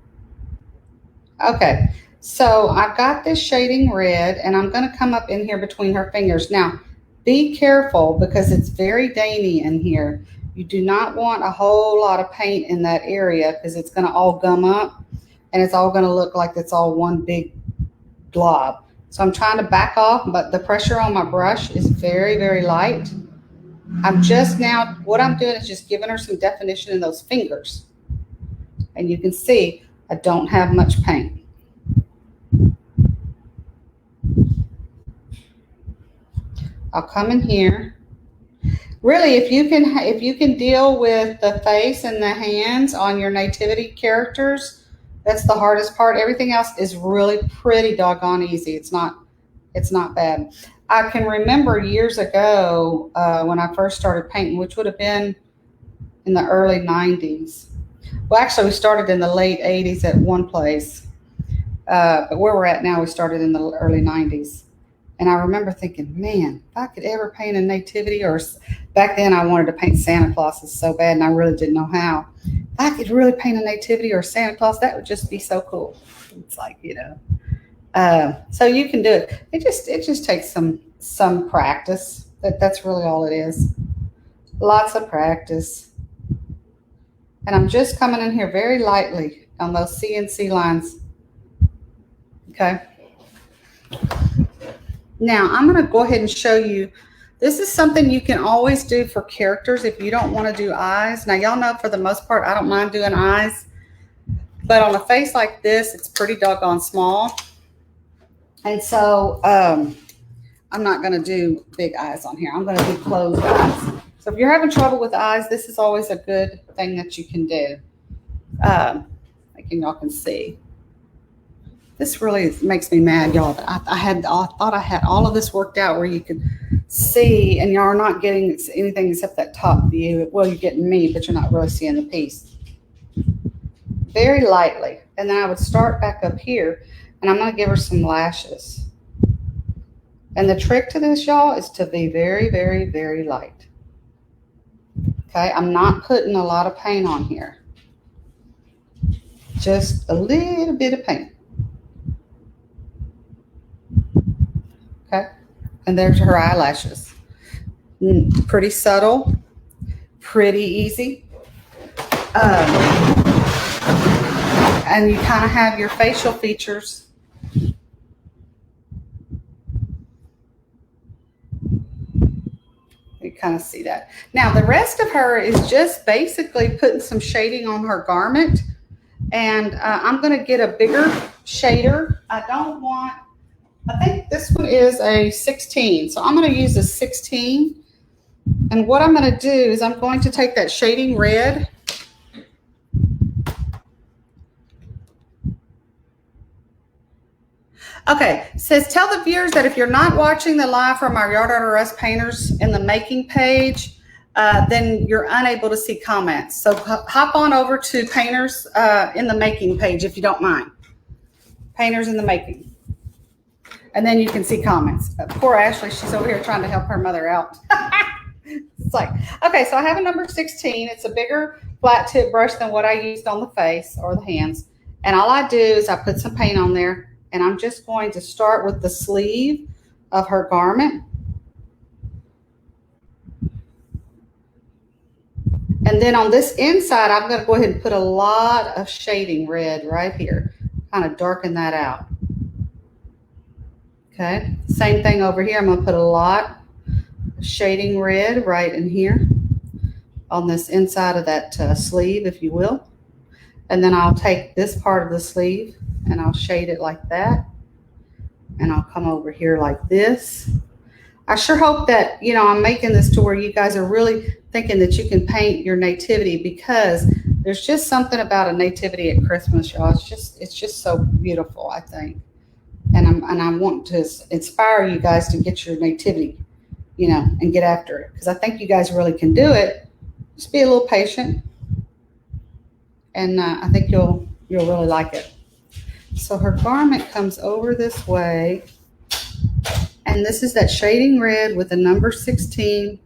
Okay, so I've got this shading red, and I'm going to come up in here between her fingers. Now, be careful because it's very dainty in here. You do not want a whole lot of paint in that area because it's going to all gum up, and it's all going to look like it's all one big blob. So I'm trying to back off, but the pressure on my brush is very, very light. I'm just now, what I'm doing is just giving her some definition in those fingers. And you can see I don't have much paint. I'll come in here. Really, if you can deal with the face and the hands on your nativity characters, that's the hardest part. Everything else is really pretty doggone easy. It's not bad. I can remember years ago when I first started painting, which would have been in the early 90s. Well, actually, we started in the late 80s at one place. But where we're at now, we started in the early 90s. And I remember thinking, man, if I could ever paint a nativity, or back then I wanted to paint Santa Clauses so bad, and I really didn't know how. If I could really paint a nativity or Santa Claus, that would just be so cool. It's like, you know. So you can do it. It just takes some practice. That's really all it is. Lots of practice. And I'm just coming in here very lightly on those CNC lines. Okay. Now I'm going to go ahead and show you. This is something you can always do for characters if you don't want to do eyes. Now y'all know for the most part I don't mind doing eyes. But on a face like this, it's pretty doggone small. And so I'm not going to do big eyes on here. I'm going to do closed eyes. So if you're having trouble with eyes, this is always a good thing that you can do. Like y'all can see. This really makes me mad, y'all. I thought I had all of this worked out where you could see, and y'all are not getting anything except that top view. Well, you're getting me, but you're not really seeing the piece. Very lightly. And then I would start back up here, and I'm going to give her some lashes. And the trick to this, y'all, is to be very, very, very light. Okay, I'm not putting a lot of paint on here. Just a little bit of paint. Okay, and there's her eyelashes. Pretty subtle, pretty easy. And you kind of have your facial features. You kind of see that. Now, the rest of her is just basically putting some shading on her garment. And I'm going to get a bigger shader. I think this one is a 16. So I'm going to use a 16. And what I'm going to do is I'm going to take that shading red. Okay, it says, tell the viewers that if you're not watching the live from our Yard Art or Us painters in the making page, then you're unable to see comments. So hop on over to painters in the making page if you don't mind. Painters in the making. And then you can see comments. Poor Ashley, she's over here trying to help her mother out. It's like, okay, so I have a number 16. It's a bigger flat tip brush than what I used on the face or the hands. And all I do is I put some paint on there. And I'm just going to start with the sleeve of her garment. And then on this inside, I'm going to go ahead and put a lot of shading red right here. Kind of darken that out. Okay. Same thing over here. I'm going to put a lot of shading red right in here on this inside of that sleeve, if you will. And then I'll take this part of the sleeve and I'll shade it like that. And I'll come over here like this. I sure hope that, you know, I'm making this to where you guys are really thinking that you can paint your nativity, because there's just something about a nativity at Christmas, y'all. It's just so beautiful, I think. And I want to inspire you guys to get your nativity, you know, and get after it, because I think you guys really can do it. Just be a little patient. And I think you'll really like it. So her garment comes over this way, and this is that shading red with the number 16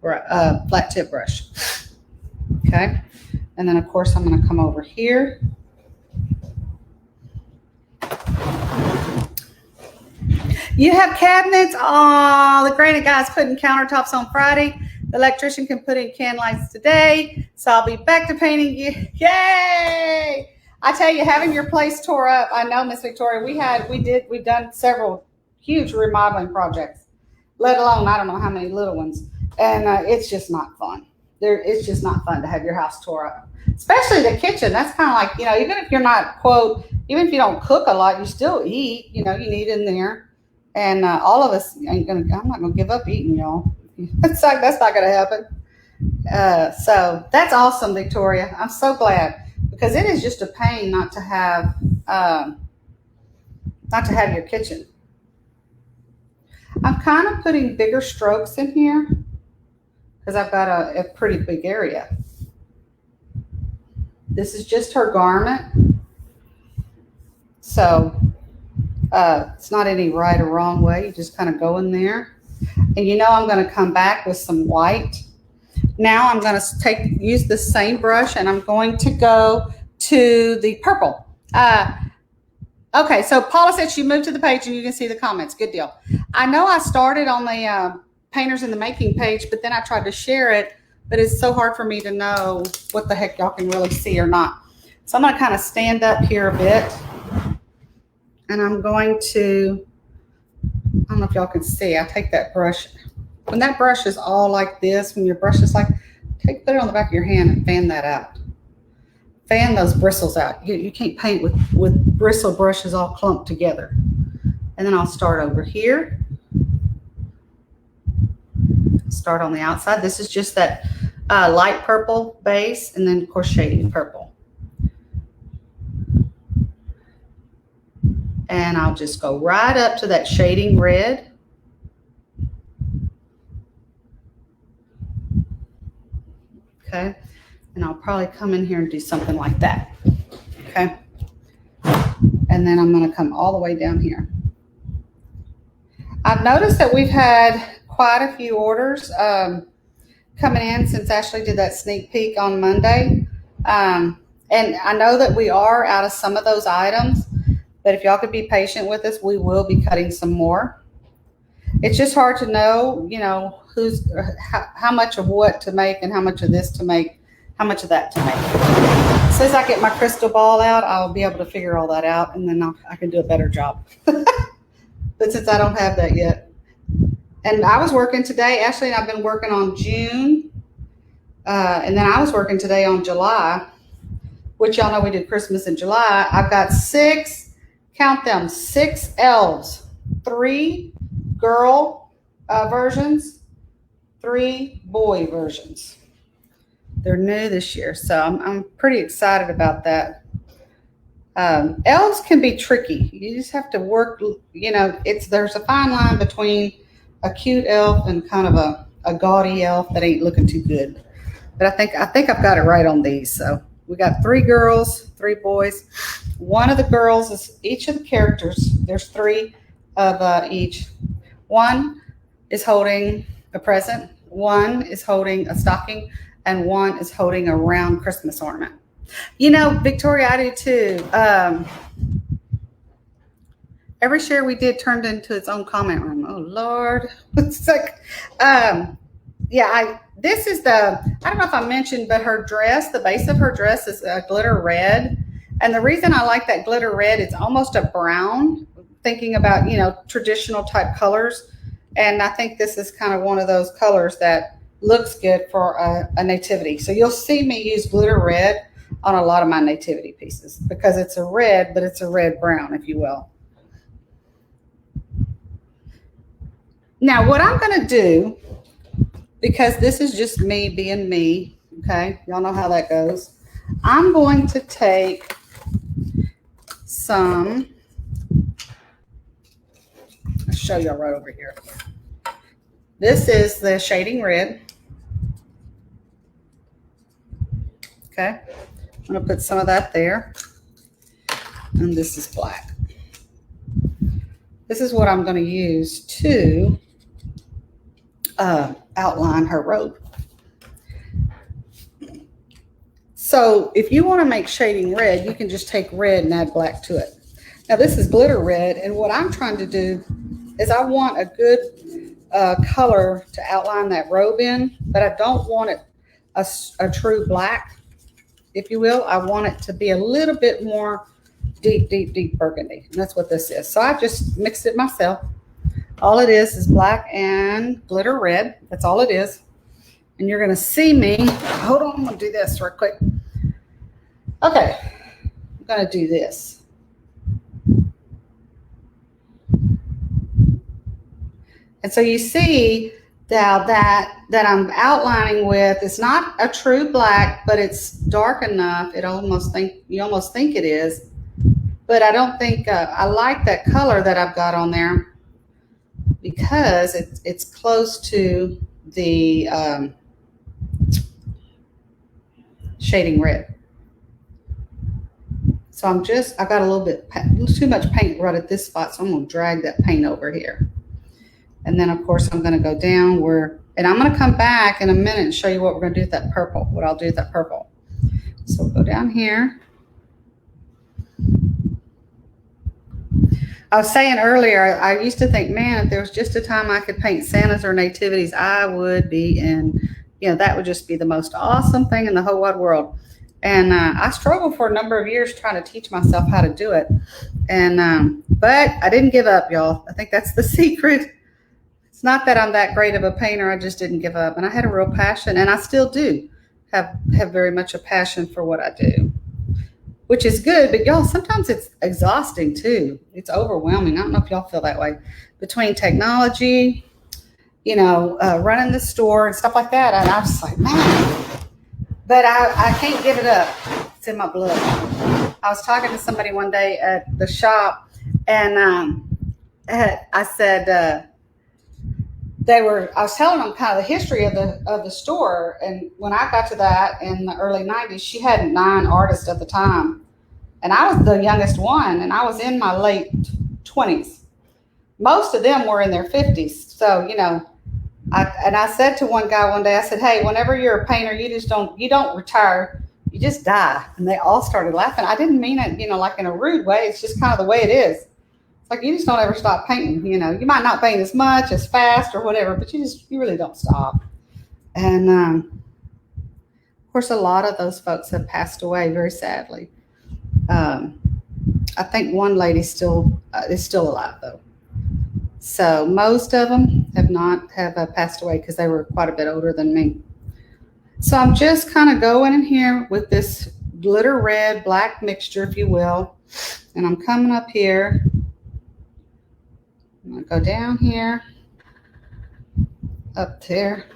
flat tip brush. Okay, and then of course I'm going to come over here. You have cabinets. Oh, the granite guy's putting countertops on Friday. The electrician can put in can lights today. So I'll be back to painting you. Yay! I tell you, having your place tore up. I know, Miss Victoria. We've done several huge remodeling projects, let alone I don't know how many little ones. And it's just not fun. It's just not fun to have your house tore up, especially the kitchen. That's kind of like, you know, even if you're not, quote, even if you don't cook a lot, you still eat. You know, you need in there. And all of us I'm not gonna give up eating, y'all. That's not gonna happen. So that's awesome, Victoria. I'm so glad, because it is just a pain not to have your kitchen. I'm kind of putting bigger strokes in here because I've got a pretty big area. This is just her garment. So it's not any right or wrong way. You just kind of go in there. And you know I'm going to come back with some white. Now I'm going to use the same brush, and I'm going to go to the purple. Okay, so Paula said she moved to the page and you can see the comments. Good deal. I know I started on the Painters in the Making page, but then I tried to share it, but it's so hard for me to know what the heck y'all can really see or not. So I'm going to kind of stand up here a bit, and I'm going to, I don't know if y'all can see, I take that brush. When that brush is all like this, when your brush is like, put it on the back of your hand and fan that out. Fan those bristles out. You can't paint with bristle brushes all clumped together. And then I'll start over here. Start on the outside. This is just that light purple base, and then of course shading purple. And I'll just go right up to that shading red. Okay, and I'll probably come in here and do something like that. Okay, and then I'm going to come all the way down here. I've noticed that we've had quite a few orders coming in since Ashley did that sneak peek on Monday. And I know that we are out of some of those items, but if y'all could be patient with us, we will be cutting some more. It's just hard to know, you know, how much of what to make and how much of this to make, how much of that to make. As soon as I get my crystal ball out, I'll be able to figure all that out, and then I can do a better job. But since I don't have that yet. And I was working today. Ashley and I've been working on June. And then I was working today on July, which y'all know we did Christmas in July. I've got 6, count them, 6 elves, 3 girl versions, 3 boy versions. They're new this year, so I'm pretty excited about that. Elves can be tricky. You just have to work, you know, there's a fine line between a cute elf and kind of a gaudy elf that ain't looking too good. But I think I've got it right on these. So we got 3 girls, 3 boys. One of the girls is each of the characters. There's 3 of each. One is holding a present. One is holding a stocking, and one is holding a round Christmas ornament. You know, Victoria, I do too. Every share we did turned into its own comment room. Oh Lord. It's like, yeah, this is I don't know if I mentioned, but her dress, the base of her dress is a glitter red. And the reason I like that glitter red, it's almost a brown, thinking about, you know, traditional type colors. And I think this is kind of one of those colors that looks good for a nativity. So you'll see me use glitter red on a lot of my nativity pieces because it's a red, but it's a red brown, if you will. Now, what I'm going to do, because this is just me being me, okay? Y'all know how that goes. I'm going to take some, I'll show y'all right over here. This is the shading red. Okay. I'm going to put some of that there. And this is black. This is what I'm going to use to outline her robe. So if you want to make shading red, you can just take red and add black to it. Now this is glitter red, and what I'm trying to do is I want a good color to outline that robe in, but I don't want it a true black, if you will. I want it to be a little bit more deep burgundy. And that's what this is. So I just mixed it myself. All it is black and glitter red. That's all it is. And you're going to see me. Hold on. I'm going to do this real quick. Okay. I'm going to do this. And so you see now that I'm outlining with, it's not a true black, but it's dark enough. You almost think it is. But I don't think, I like that color that I've got on there because it's close to the shading red. So I've got a little too much paint right at this spot, so I'm going to drag that paint over here. And then, of course, I'm going to go down and I'm going to come back in a minute and show you what we're going to do with that purple, what I'll do with that purple. So we'll go down here. I was saying earlier, I used to think, man, if there was just a time I could paint Santas or nativities, I would be that would just be the most awesome thing in the whole wide world. And I struggled for a number of years trying to teach myself how to do it. And but I didn't give up, y'all. I think that's the secret. It's not that I'm that great of a painter. I just didn't give up. And I had a real passion, and I still do have very much a passion for what I do, which is good. But y'all, sometimes it's exhausting too. It's overwhelming. I don't know if y'all feel that way. Between technology, running the store and stuff like that. And I was like, man, but I can't give it up. It's in my blood. I was talking to somebody one day at the shop, and I said, I was telling them kind of the history of the store. And when I got to that in the early 90s, she had 9 artists at the time. And I was the youngest one, and I was in my late 20s. Most of them were in their 50s. So, I said to one guy one day, I said, hey, whenever you're a painter, you don't retire, you just die. And they all started laughing. I didn't mean it, like in a rude way. It's just kind of the way it is. It's like you just don't ever stop painting. You might not paint as much, as fast or whatever, but you really don't stop. And of course, a lot of those folks have passed away, very sadly. I think one lady is still alive though. So most of them have passed away because they were quite a bit older than me. So I'm just kind of going in here with this glitter red black mixture, if you will, and I'm coming up here. I'm going to go down here, up there.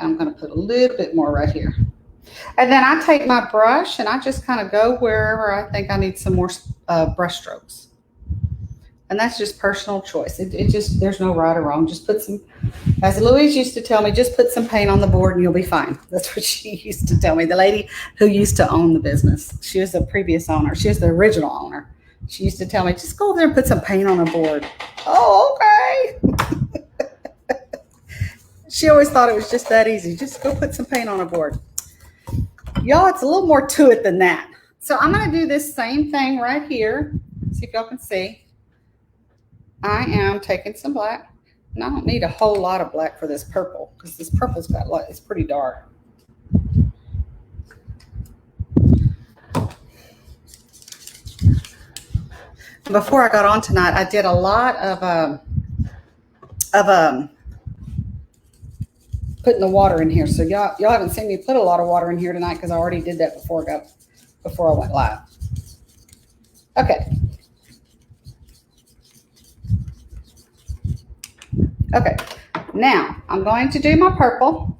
I'm going to put a little bit more right here. And then I take my brush and I just kind of go wherever I think I need some more brush strokes. And that's just personal choice. There's no right or wrong. Just put some, as Louise used to tell me, just put some paint on the board and you'll be fine. That's what she used to tell me. The lady who used to own the business. She was the previous owner. She was the original owner. She used to tell me, just go over there and put some paint on the board. Oh, okay. She always thought it was just that easy. Just go put some paint on a board. Y'all, it's a little more to it than that. So I'm going to do this same thing right here. See if y'all can see. I am taking some black. And I don't need a whole lot of black for this purple because this purple's got light. It's pretty dark. Before I got on tonight, I did a lot of putting the water in here. So y'all haven't seen me put a lot of water in here tonight because I already did that before I went live. Okay. Okay. Now I'm going to do my purple,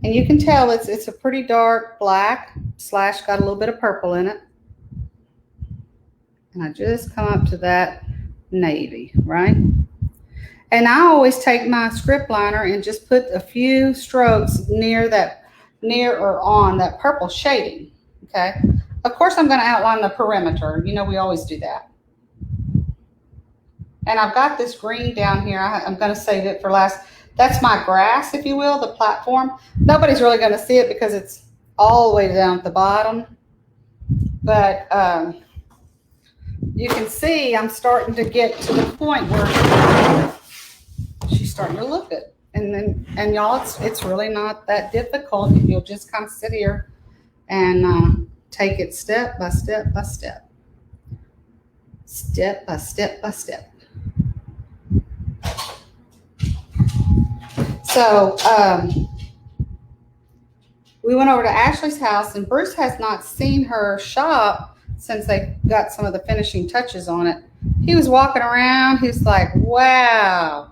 and you can tell it's a pretty dark black / got a little bit of purple in it. And I just come up to that navy, right? And I always take my script liner and just put a few strokes near or on that purple shading, okay? Of course, I'm going to outline the perimeter. We always do that. And I've got this green down here. I'm going to save it for last. That's my grass, if you will, the platform. Nobody's really going to see it because it's all the way down at the bottom. But you can see I'm starting to get to the point where she's starting to look good. And y'all, it's really not that difficult if you'll just kind of sit here and take it step by step by step. Step by step by step. So we went over to Ashley's house, and Bruce has not seen her shop since they got some of the finishing touches on it. He was walking around. He was like, wow,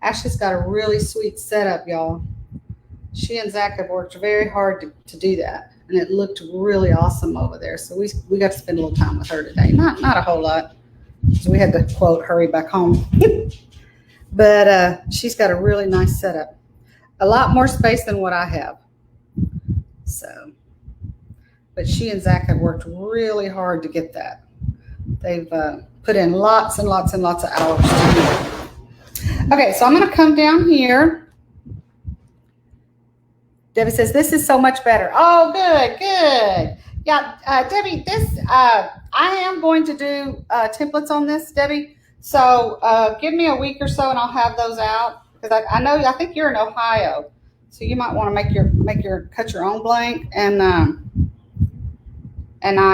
Ashley's got a really sweet setup, y'all. She and Zach have worked very hard to do that, and it looked really awesome over there. So we got to spend a little time with her today. Not a whole lot, because we had to, quote, hurry back home. But she's got a really nice setup. A lot more space than what I have. So, but she and Zach have worked really hard to get that. They've put in lots and lots and lots of hours to do it. Okay, so I'm going to come down here. Debbie says, this is so much better. Oh, good, good. Yeah, Debbie, I am going to do templates on this, Debbie. So give me a week or so and I'll have those out. Because I think you're in Ohio. So you might want to cut your own blank. And I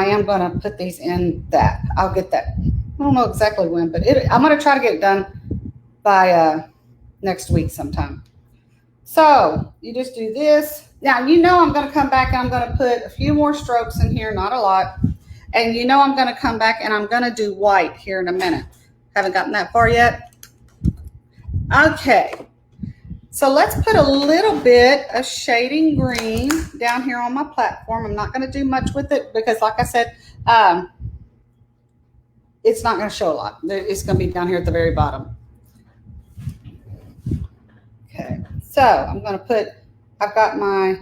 am going to put these in that. I'll get that. I don't know exactly when, but I'm going to try to get it done by next week sometime. So you just do this. Now, I'm going to come back and I'm going to put a few more strokes in here, not a lot. And I'm going to come back and I'm going to do white here in a minute. Haven't gotten that far yet. Okay. So let's put a little bit of shading green down here on my platform. I'm not going to do much with it because, like I said, it's not going to show a lot. It's going to be down here at the very bottom. Okay, so I'm going to put, I've got my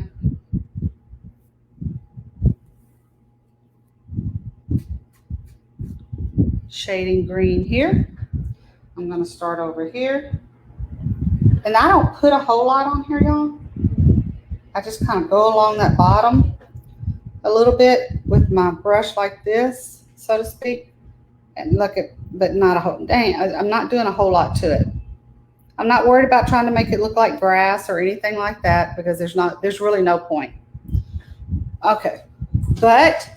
shading green here. I'm going to start over here. And I don't put a whole lot on here, y'all. I just kind of go along that bottom a little bit with my brush like this, so to speak. And look at, but not a whole, dang, I'm not doing a whole lot to it. I'm not worried about trying to make it look like grass or anything like that because there's really no point. Okay, but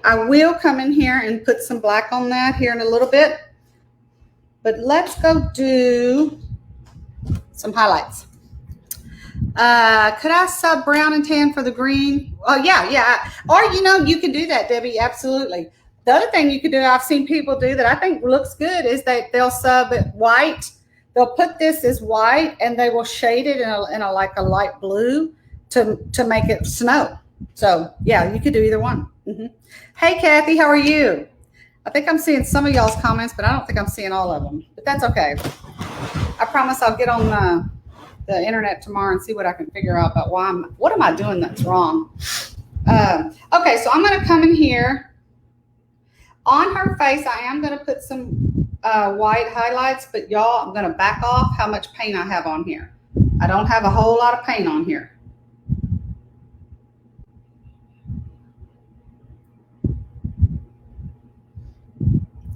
I will come in here and put some black on that here in a little bit. But let's go do some highlights. Could I sub brown and tan for the green? Oh, yeah. Or, you can do that, Debbie. Absolutely. The other thing you could do, I've seen people do that I think looks good, is that they'll sub it white. They'll put this as white and they will shade it in a like a light blue to make it snow. So, yeah, you could do either one. Mm-hmm. Hey, Kathy, how are you? I think I'm seeing some of y'all's comments, but I don't think I'm seeing all of them. But that's okay. I promise I'll get on the internet tomorrow and see what I can figure out about what am I doing that's wrong. Okay, so I'm going to come in here. On her face, I am going to put some white highlights, but y'all, I'm going to back off how much paint I have on here. I don't have a whole lot of paint on here.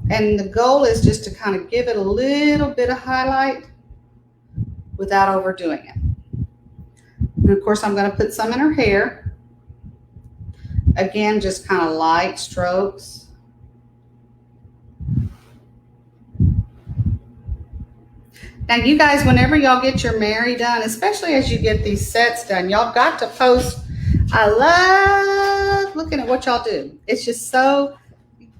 And the goal is just to kind of give it a little bit of highlight without overdoing it. And of course, I'm going to put some in her hair. Again, just kind of light strokes. Now, you guys, whenever y'all get your Mary done, especially as you get these sets done, y'all got to post. I love looking at what y'all do. It's just so...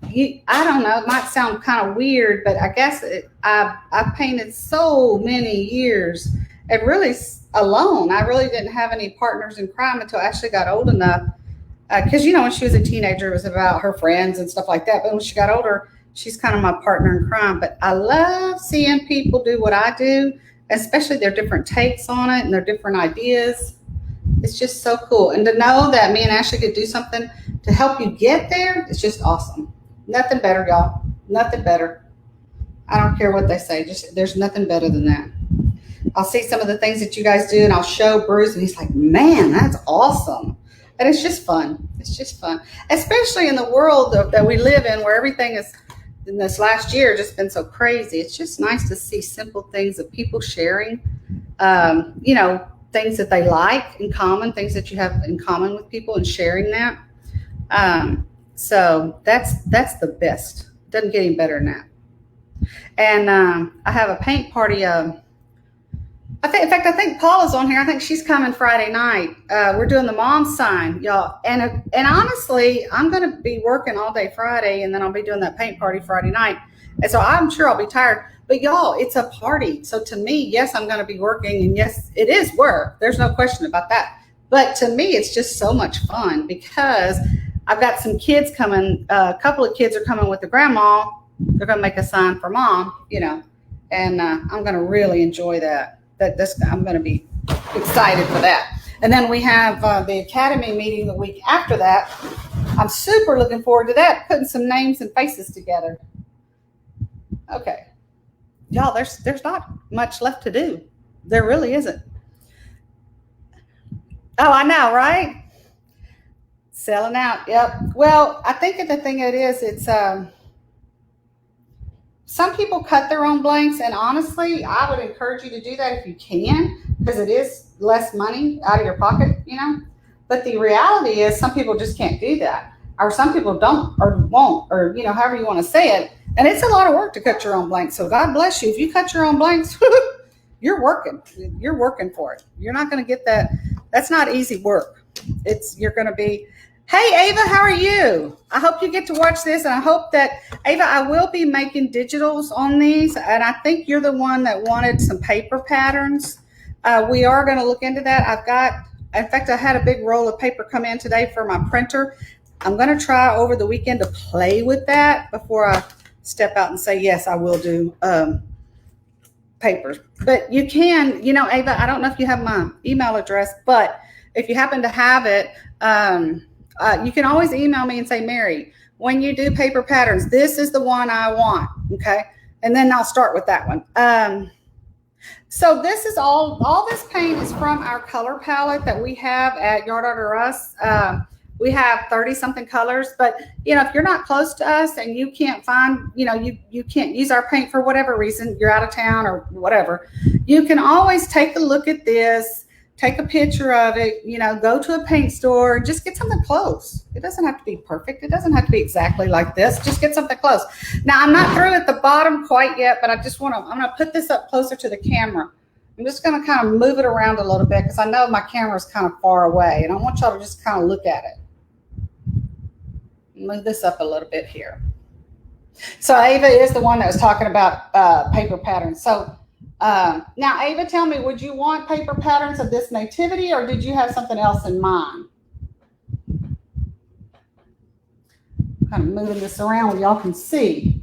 I don't know, it might sound kind of weird, but I guess I've painted so many years and really alone. I really didn't have any partners in crime until I actually got old enough. Because, when she was a teenager, it was about her friends and stuff like that. But when she got older, she's kind of my partner in crime. But I love seeing people do what I do, especially their different takes on it and their different ideas. It's just so cool. And to know that me and Ashley could do something to help you get there, it's just awesome. Nothing better, y'all. Nothing better. I don't care what they say. Just there's nothing better than that. I'll see some of the things that you guys do, and I'll show Bruce, and he's like, man, that's awesome. And it's just fun. It's just fun. Especially in the world that we live in where everything is, in this last year, just been so crazy. It's just nice to see simple things of people sharing, things that they like in common, things that you have in common with people and sharing that. So that's the best. Doesn't get any better than that. And I have a paint party. I think Paula's on here. I think she's coming Friday night. We're doing the mom sign, y'all. And honestly, I'm going to be working all day Friday, and then I'll be doing that paint party Friday night. And so I'm sure I'll be tired. But y'all, it's a party. So to me, yes, I'm going to be working, and yes, it is work. There's no question about that. But to me, it's just so much fun because I've got some kids coming. A couple of kids are coming with the grandma. They're going to make a sign for mom, and I'm going to really enjoy that. I'm going to be excited for that. And then we have the academy meeting the week after that. I'm super looking forward to that, putting some names and faces together. Okay. Y'all, there's not much left to do. There really isn't. Oh, I know, right? Selling out. Yep. Well, I think the thing it is, it's some people cut their own blanks, and honestly, I would encourage you to do that if you can, because it is less money out of your pocket, But the reality is some people just can't do that, or some people don't or won't, or however you want to say it. And it's a lot of work to cut your own blanks. So God bless you. If you cut your own blanks, you're working. You're working for it. You're not going to get that. That's not easy work. You're going to be, hey, Ava, how are you? I hope you get to watch this. And I hope that, Ava, I will be making digitals on these. And I think you're the one that wanted some paper patterns. We are going to look into that. In fact, I had a big roll of paper come in today for my printer. I'm going to try over the weekend to play with that before I step out and say, yes, I will do papers. But you can, Ava, I don't know if you have my email address, but if you happen to have it, you can always email me and say, Mary, when you do paper patterns, this is the one I want, okay? And then I'll start with that one. So this is all this paint is from our color palette that we have at Yard Art or Us. We have 30 something colors, but if you're not close to us and you can't find, you can't use our paint for whatever reason, you're out of town or whatever, you can always take a look at this, take a picture of it, go to a paint store, just get something close. It doesn't have to be perfect. It doesn't have to be exactly like this. Just get something close. Now I'm not through at the bottom quite yet, but I'm going to put this up closer to the camera. I'm just going to kind of move it around a little bit because I know my camera is kind of far away and I want y'all to just kind of look at it. Move this up a little bit here. So Ava is the one that was talking about paper patterns. So now Ava, tell me, would you want paper patterns of this nativity or did you have something else in mind? Kind of moving this around where y'all can see.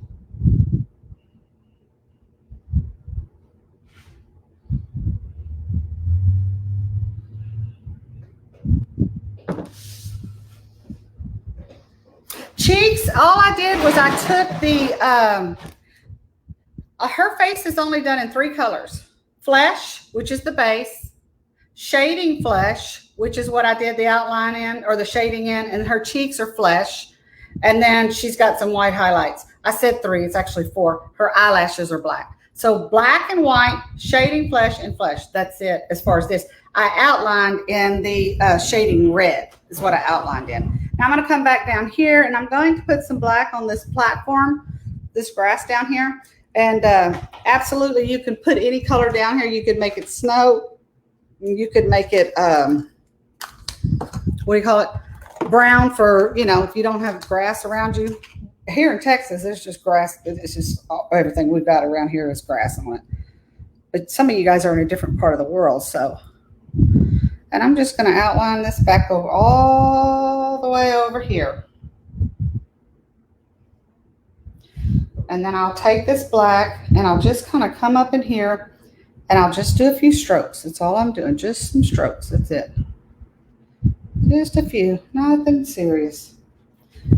Cheeks, all I did was I took the, her face is only done in 3 colors. Flesh, which is the base, shading flesh, which is what I did the outline in or the shading in, and her cheeks are flesh. And then she's got some white highlights. I said 3, it's actually 4. Her eyelashes are black. So black and white, shading flesh and flesh. That's it as far as this. I outlined in the shading red is what I outlined in. Now I'm going to come back down here and I'm going to put some black on this platform, this grass down here. And absolutely, you can put any color down here. You could make it snow. You could make it, what do you call it? Brown for, if you don't have grass around you. Here in Texas, there's just grass. It's just everything we've got around here is grass on it. But some of you guys are in a different part of the world, so. And I'm just going to outline this back over all the way over here. And then I'll take this black and I'll just kind of come up in here and I'll just do a few strokes. That's all I'm doing. Just some strokes. That's it. Just a few. Nothing serious.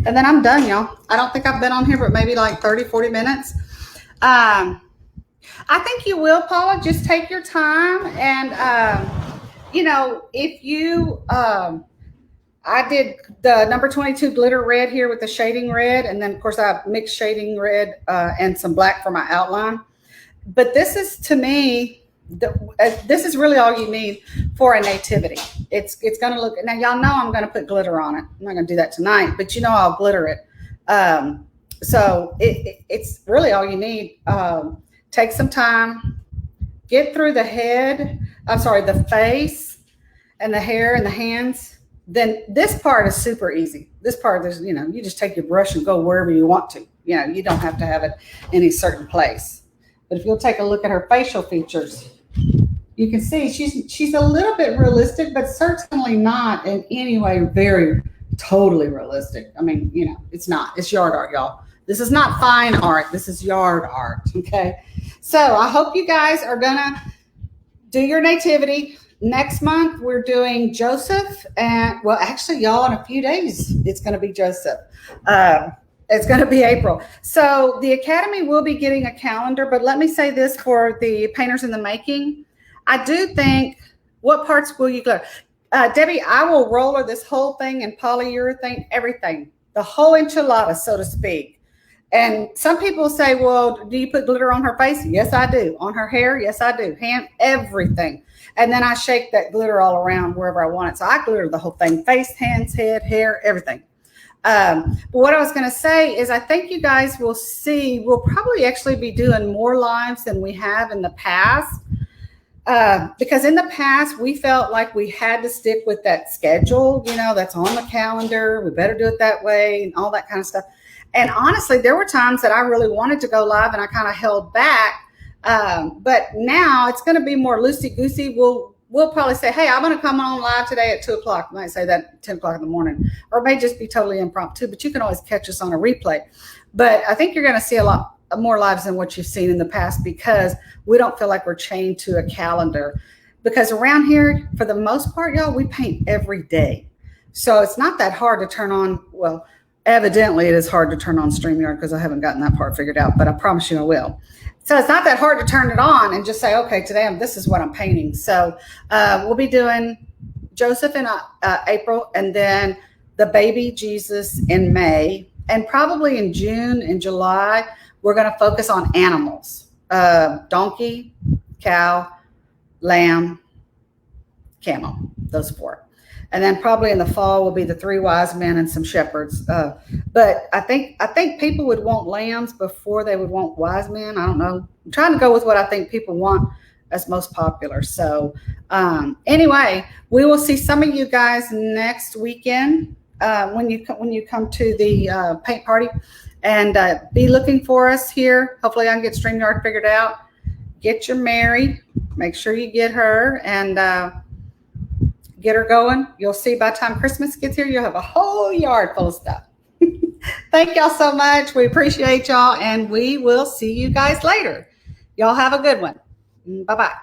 And then I'm done, y'all. I don't think I've been on here but maybe like 30, 40 minutes. I think you will, Paula. Just take your time and, if you, I did the number 22 glitter red here with the shading red. And then, of course, I mixed shading red and some black for my outline. But this is, to me, this is really all you need for a nativity. It's going to look, now y'all know I'm going to put glitter on it. I'm not going to do that tonight, but I'll glitter it. So it's really all you need. Take some time, get through the the face and the hair and the hands. Then this part is super easy. This part is, you just take your brush and go wherever you want to. You don't have to have it in a certain place. But if you'll take a look at her facial features, you can see she's a little bit realistic, but certainly not in any way very totally realistic. I mean, it's not. It's yard art, y'all. This is not fine art. This is yard art, okay? So I hope you guys are going to do your nativity. Next month, we're doing Joseph. And, well, actually, y'all, in a few days, it's going to be Joseph. It's going to be April. So the Academy will be getting a calendar. But let me say this for the painters in the making. I do think, what parts will you glitter? Debbie, I will roller this whole thing in polyurethane, everything. The whole enchilada, so to speak. And some people say, well, do you put glitter on her face? Yes, I do. On her hair? Yes, I do. Hand, everything. And then I shake that glitter all around wherever I want it. So I glitter the whole thing, face, hands, head, hair, everything. But what I was going to say is I think you guys will see, we'll probably actually be doing more lives than we have in the past. Because in the past, we felt like we had to stick with that schedule, that's on the calendar. We better do it that way and all that kind of stuff. And honestly, there were times that I really wanted to go live and I kind of held back But now it's going to be more loosey-goosey. We'll probably say, hey, I'm going to come on live today at 2 o'clock. I might say that at 10 o'clock in the morning, or it may just be totally impromptu, but you can always catch us on a replay. But I think you're going to see a lot more lives than what you've seen in the past, because we don't feel like we're chained to a calendar. Because around here, for the most part, y'all, we paint every day. So it's not that hard to turn on. Well, evidently it is hard to turn on StreamYard, because I haven't gotten that part figured out, but I promise you I will. So it's not that hard to turn it on and just say, okay, today this is what I'm painting. So we'll be doing Joseph in April, and then the baby Jesus in May, and probably in June and July, we're going to focus on animals, donkey, cow, lamb, camel, those 4. And then probably in the fall will be the 3 wise men and some shepherds. But I think people would want lambs before they would want wise men. I don't know. I'm trying to go with what I think people want as most popular. So anyway, we will see some of you guys next weekend when you come to the paint party, and be looking for us here. Hopefully I can get StreamYard figured out. Get your Mary. Make sure you get her and get her going. You'll see by the time Christmas gets here, you'll have a whole yard full of stuff. Thank y'all so much. We appreciate y'all, and we will see you guys later. Y'all have a good one. Bye-bye.